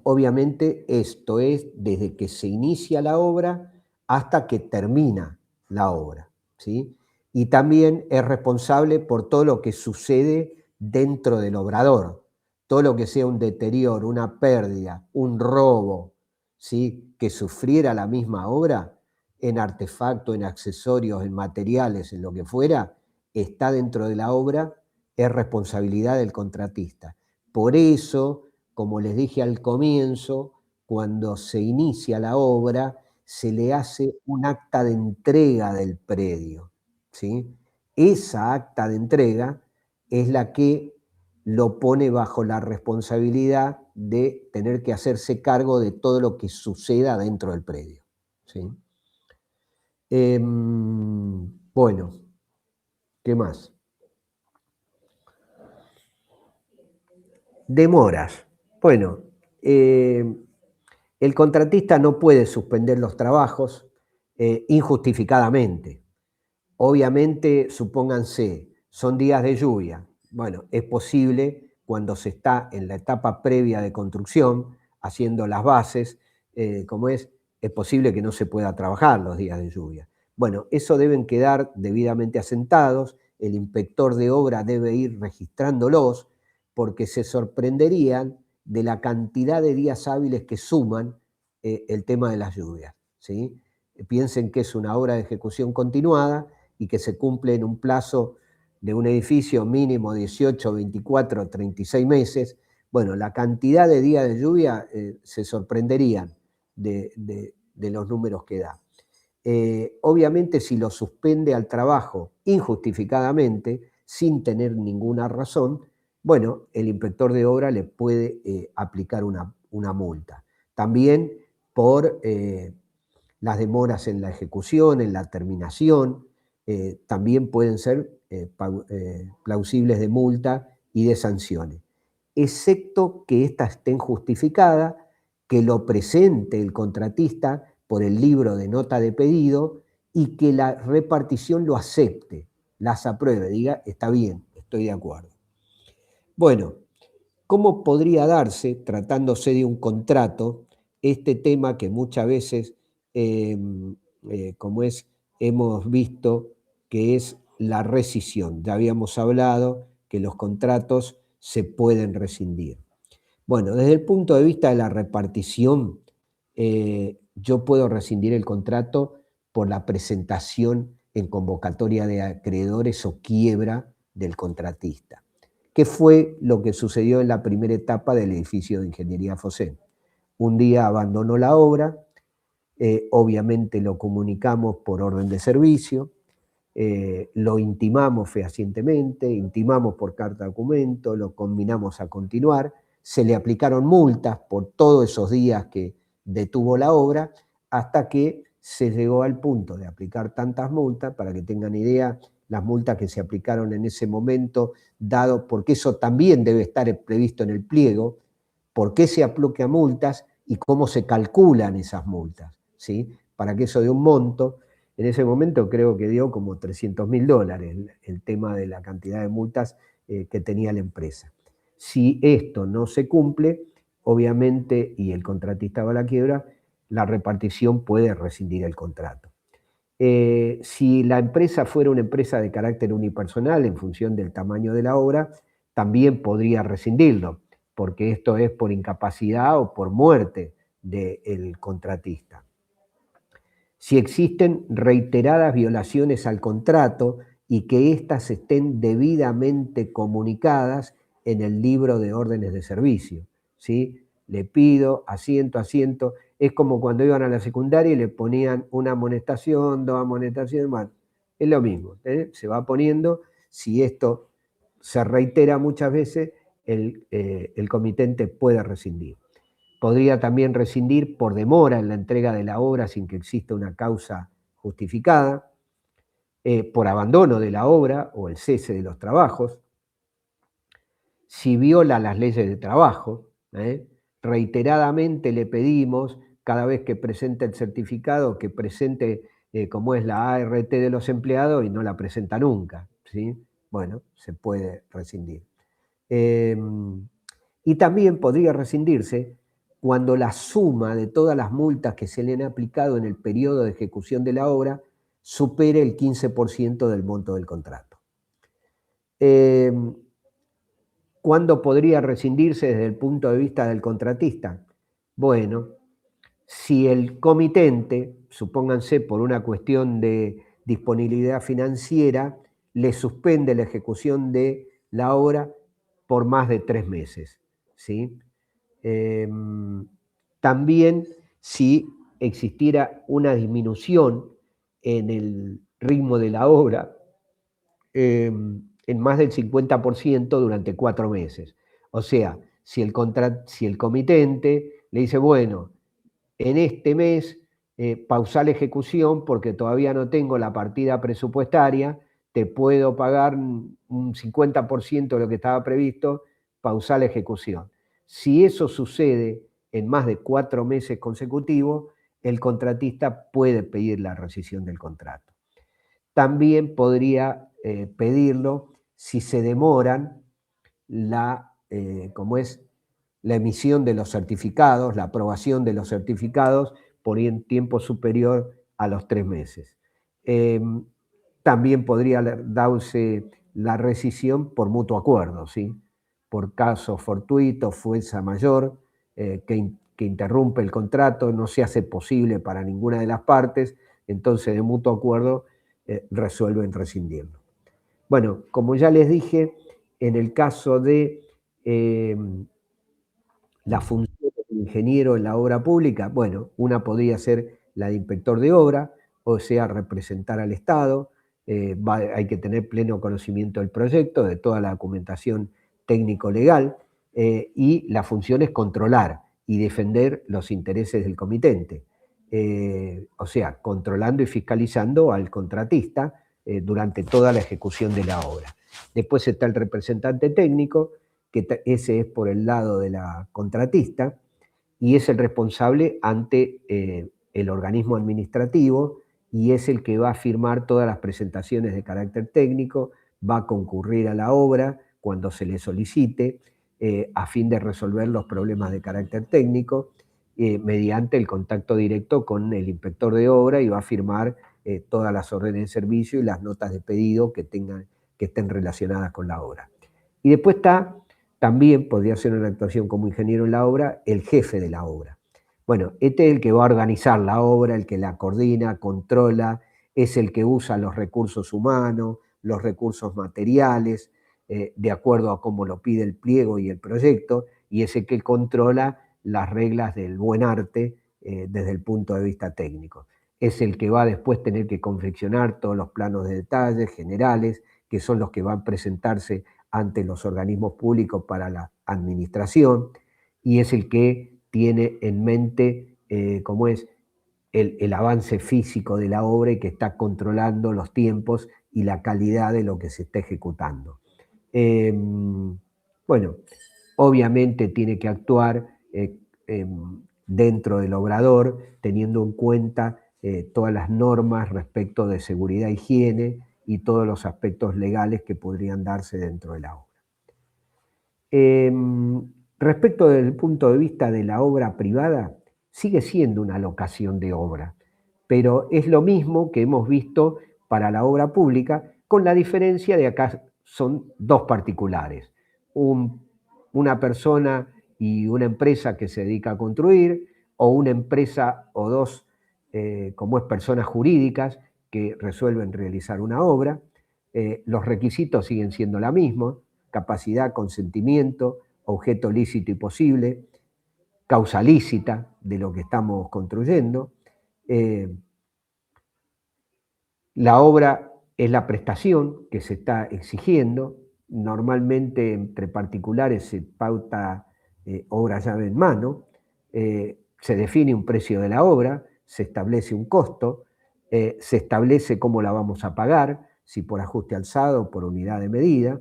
Obviamente esto es desde que se inicia la obra hasta que termina la obra, ¿sí? Y también es responsable por todo lo que sucede dentro del obrador, todo lo que sea un deterioro, una pérdida, un robo, ¿sí? Que sufriera la misma obra, en artefactos, en accesorios, en materiales, en lo que fuera, está dentro de la obra, es responsabilidad del contratista. Por eso, como les dije al comienzo, cuando se inicia la obra, se le hace un acta de entrega del predio, ¿sí? Esa acta de entrega es la que lo pone bajo la responsabilidad de tener que hacerse cargo de todo lo que suceda dentro del predio, ¿sí? Bueno, ¿qué más? Demoras. Bueno, el contratista no puede suspender los trabajos injustificadamente. Obviamente, supónganse, son días de lluvia. Bueno, es posible cuando se está en la etapa previa de construcción, haciendo las bases, es posible que no se pueda trabajar los días de lluvia. Bueno, eso deben quedar debidamente asentados, el inspector de obra debe ir registrándolos, porque se sorprenderían de la cantidad de días hábiles que suman el tema de las lluvias, ¿sí? Piensen que es una obra de ejecución continuada y que se cumple en un plazo de un edificio mínimo 18, 24, 36 meses. Bueno, la cantidad de días de lluvia se sorprenderían de los números que da. Obviamente, si lo suspende al trabajo injustificadamente, sin tener ninguna razón, bueno, el inspector de obra le puede aplicar una multa. También por las demoras en la ejecución, en la terminación, también pueden ser plausibles de multa y de sanciones, excepto que éstas estén justificadas, que lo presente el contratista por el libro de nota de pedido y que la repartición lo acepte, las apruebe, diga, está bien, estoy de acuerdo. Bueno, ¿cómo podría darse, tratándose de un contrato, este tema que muchas veces, hemos visto que es la rescisión? Ya habíamos hablado que los contratos se pueden rescindir. Bueno, desde el punto de vista de la repartición, yo puedo rescindir el contrato por la presentación en convocatoria de acreedores o quiebra del contratista. ¿Qué fue lo que sucedió en la primera etapa del edificio de Ingeniería Fosén? Un día abandonó la obra, obviamente lo comunicamos por orden de servicio, lo intimamos fehacientemente, intimamos por carta documento, lo combinamos a continuar, se le aplicaron multas por todos esos días que detuvo la obra, hasta que se llegó al punto de aplicar tantas multas, para que tengan idea, las multas que se aplicaron en ese momento, dado, porque eso también debe estar previsto en el pliego, por qué se aplican multas y cómo se calculan esas multas, ¿sí? Para que eso dé un monto. En ese momento creo que dio como $300.000 el tema de la cantidad de multas que tenía la empresa. Si esto no se cumple, obviamente, y el contratista va a la quiebra, la repartición puede rescindir el contrato. Si la empresa fuera una empresa de carácter unipersonal, en función del tamaño de la obra, también podría rescindirlo, porque esto es por incapacidad o por muerte del contratista. Si existen reiteradas violaciones al contrato y que éstas estén debidamente comunicadas en el libro de órdenes de servicio, ¿sí? Le pido asiento, asiento. Es como cuando iban a la secundaria y le ponían una amonestación, 2 amonestaciones, bueno, es lo mismo, ¿eh? Se va poniendo. Si esto se reitera muchas veces, el comitente puede rescindir. Podría también rescindir por demora en la entrega de la obra sin que exista una causa justificada, por abandono de la obra o el cese de los trabajos, si viola las leyes de trabajo. Reiteradamente le pedimos, cada vez que presente el certificado, que presente como es la ART de los empleados, y no la presenta nunca, ¿sí? Bueno, se puede rescindir. Y también podría rescindirse cuando la suma de todas las multas que se le han aplicado en el periodo de ejecución de la obra supere el 15% del monto del contrato. ¿Cuándo podría rescindirse desde el punto de vista del contratista? Bueno, si el comitente, supónganse por una cuestión de disponibilidad financiera, le suspende la ejecución de la obra por más de 3 meses, ¿sí? También si existiera una disminución en el ritmo de la obra en más del 50% durante 4 meses. O sea, si el comitente le dice, bueno, en este mes pausá la ejecución porque todavía no tengo la partida presupuestaria, te puedo pagar un 50% de lo que estaba previsto, pausá la ejecución. Si eso sucede en más de 4 meses consecutivos, el contratista puede pedir la rescisión del contrato. También podría pedirlo si se demoran la emisión de los certificados, la aprobación de los certificados por un tiempo superior a los 3 meses. También podría darse la rescisión por mutuo acuerdo, ¿sí? Por caso fortuito, fuerza mayor, que interrumpe el contrato, no se hace posible para ninguna de las partes, entonces de mutuo acuerdo resuelven rescindirlo. Bueno, como ya les dije, en el caso de la función del ingeniero en la obra pública, bueno, una podría ser la de inspector de obra, o sea, representar al Estado, hay que tener pleno conocimiento del proyecto, de toda la documentación técnico-legal, y la función es controlar y defender los intereses del comitente, o sea, controlando y fiscalizando al contratista durante toda la ejecución de la obra. Después está el representante técnico, que ese es por el lado de la contratista, y es el responsable ante el organismo administrativo, y es el que va a firmar todas las presentaciones de carácter técnico, va a concurrir a la obra cuando se le solicite, a fin de resolver los problemas de carácter técnico, mediante el contacto directo con el inspector de obra, y va a firmar todas las órdenes de servicio y las notas de pedido que estén relacionadas con la obra. Y después está, también podría ser una actuación como ingeniero en la obra, el jefe de la obra. Bueno, este es el que va a organizar la obra, el que la coordina, controla, es el que usa los recursos humanos, los recursos materiales, de acuerdo a cómo lo pide el pliego y el proyecto, y es el que controla las reglas del buen arte desde el punto de vista técnico. Es el que va a después tener que confeccionar todos los planos de detalle generales, que son los que van a presentarse ante los organismos públicos para la administración, y es el que tiene en mente cómo es el avance físico de la obra y que está controlando los tiempos y la calidad de lo que se está ejecutando. Bueno, obviamente tiene que actuar dentro del obrador, teniendo en cuenta todas las normas respecto de seguridad e higiene y todos los aspectos legales que podrían darse dentro de la obra. Respecto del punto de vista de la obra privada, sigue siendo una locación de obra, pero es lo mismo que hemos visto para la obra pública, con la diferencia de acá son dos particulares, una persona y una empresa que se dedica a construir, o una empresa o dos, como es personas jurídicas, que resuelven realizar una obra. Los requisitos siguen siendo los mismos: capacidad, consentimiento, objeto lícito y posible, causa lícita de lo que estamos construyendo. La obra es la prestación que se está exigiendo. Normalmente entre particulares se pauta obra llave en mano, se define un precio de la obra, se establece un costo, se establece cómo la vamos a pagar, si por ajuste alzado o por unidad de medida,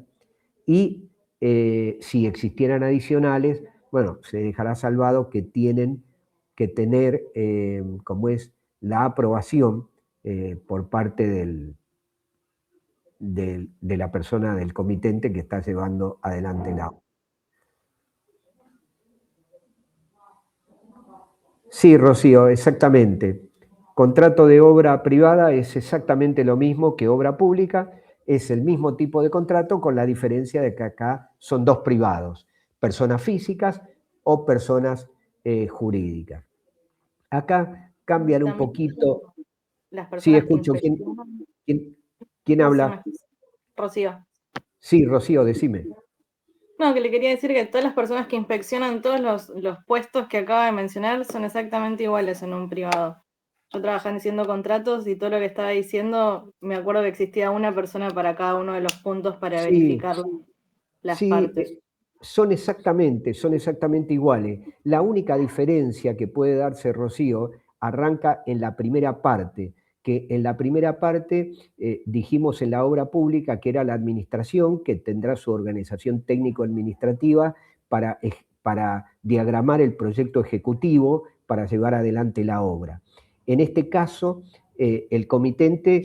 y si existieran adicionales, bueno, se dejará salvado que tienen que tener, como es, la aprobación por parte de la persona del comitente que está llevando adelante la obra. Sí, Rocío, exactamente. Contrato de obra privada es exactamente lo mismo que obra pública, es el mismo tipo de contrato, con la diferencia de que acá son dos privados, personas físicas o personas jurídicas. Acá cambian un poquito. Las personas Sí, escucho. que ¿Quién habla? Rocío. Sí, Rocío, decime. No, que le quería decir que todas las personas que inspeccionan todos los puestos que acaba de mencionar son exactamente iguales en un privado. Yo trabajaba haciendo contratos y todo lo que estaba diciendo, me acuerdo que existía una persona para cada uno de los puntos para verificar las partes. Son exactamente iguales. La única diferencia que puede darse, Rocío, arranca en la primera parte, que en la primera parte dijimos en la obra pública que era la administración, que tendrá su organización técnico-administrativa para para diagramar el proyecto ejecutivo para llevar adelante la obra. En este caso, el comitente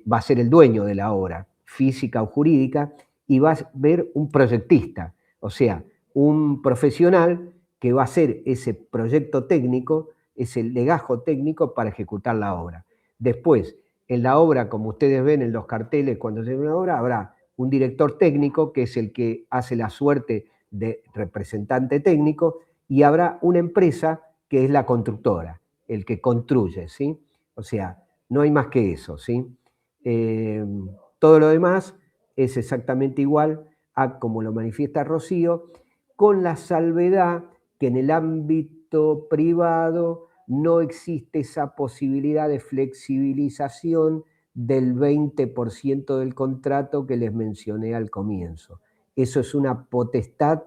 va a ser el dueño de la obra, física o jurídica, y va a ver un proyectista, o sea, un profesional que va a hacer ese proyecto técnico, ese legajo técnico para ejecutar la obra. Después, en la obra, como ustedes ven en los carteles cuando se ve una obra, habrá un director técnico, que es el que hace la suerte de representante técnico, y habrá una empresa que es la constructora, el que construye, ¿sí? O sea, no hay más que eso, ¿sí? Todo lo demás es exactamente igual a como lo manifiesta Rocío, con la salvedad que en el ámbito privado no existe esa posibilidad de flexibilización del 20% del contrato que les mencioné al comienzo. Eso es una potestad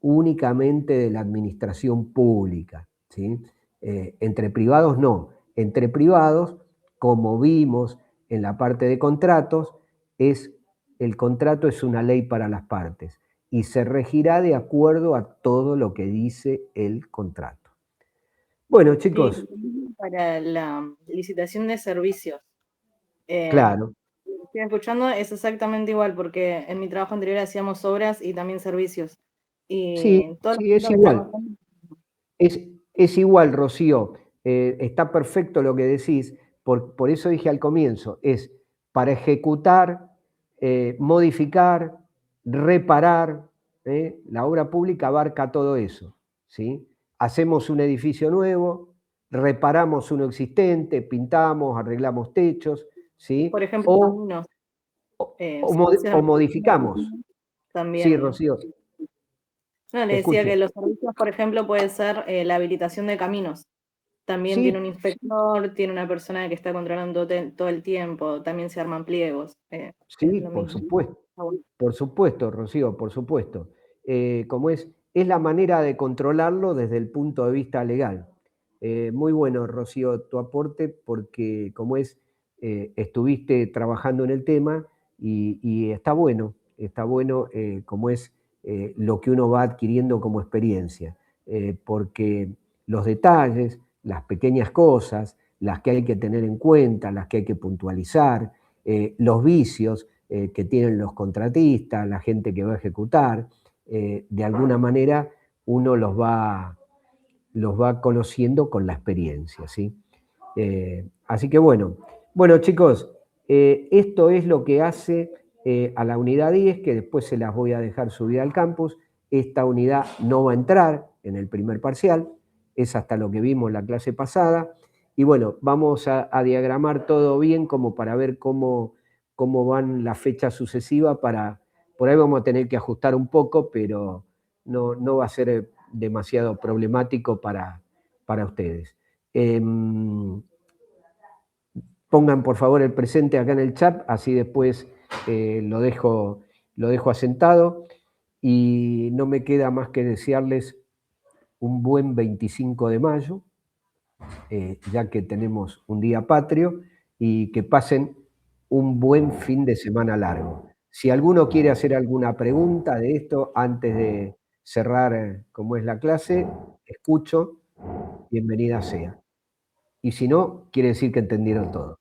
únicamente de la administración pública, ¿sí? Entre privados no. Entre privados, como vimos en la parte de contratos, el contrato es una ley para las partes y se regirá de acuerdo a todo lo que dice el contrato. Bueno, chicos. Sí, para la licitación de servicios. Claro. Estoy escuchando, es exactamente igual, porque en mi trabajo anterior hacíamos obras y también servicios. Y sí, es igual. Es igual, Rocío. Está perfecto lo que decís. Por eso dije al comienzo, es para ejecutar, modificar, reparar. La obra pública abarca todo eso, ¿sí? Hacemos un edificio nuevo, reparamos uno existente, pintamos, arreglamos techos, ¿sí? Por ejemplo, o modificamos. También. Sí, Rocío. No, le decía que los servicios, por ejemplo, puede ser la habilitación de caminos. También sí. Tiene un inspector, tiene una persona que está controlando todo el tiempo, también se arman pliegos. Sí, por supuesto. Por supuesto, Rocío, por supuesto. Como es la manera de controlarlo desde el punto de vista legal. Muy bueno, Rocío, tu aporte, porque como estuviste trabajando en el tema y está bueno como es lo que uno va adquiriendo como experiencia, porque los detalles, las pequeñas cosas, las que hay que tener en cuenta, las que hay que puntualizar, los vicios que tienen los contratistas, la gente que va a ejecutar, de alguna manera uno los va conociendo con la experiencia, ¿sí? Así que bueno, chicos, esto es lo que hace a la unidad 10, que después se las voy a dejar subida al campus. Esta unidad no va a entrar en el primer parcial, es hasta lo que vimos en la clase pasada, y bueno, vamos a diagramar todo bien como para ver cómo van las fechas sucesivas, por ahí vamos a tener que ajustar un poco, pero no va a ser demasiado problemático para ustedes. Pongan por favor el presente acá en el chat, así después lo dejo asentado, y no me queda más que desearles un buen 25 de mayo, ya que tenemos un día patrio, y que pasen un buen fin de semana largo. Si alguno quiere hacer alguna pregunta de esto antes de cerrar como es la clase, escucho, bienvenida sea. Y si no, quiere decir que entendieron todo.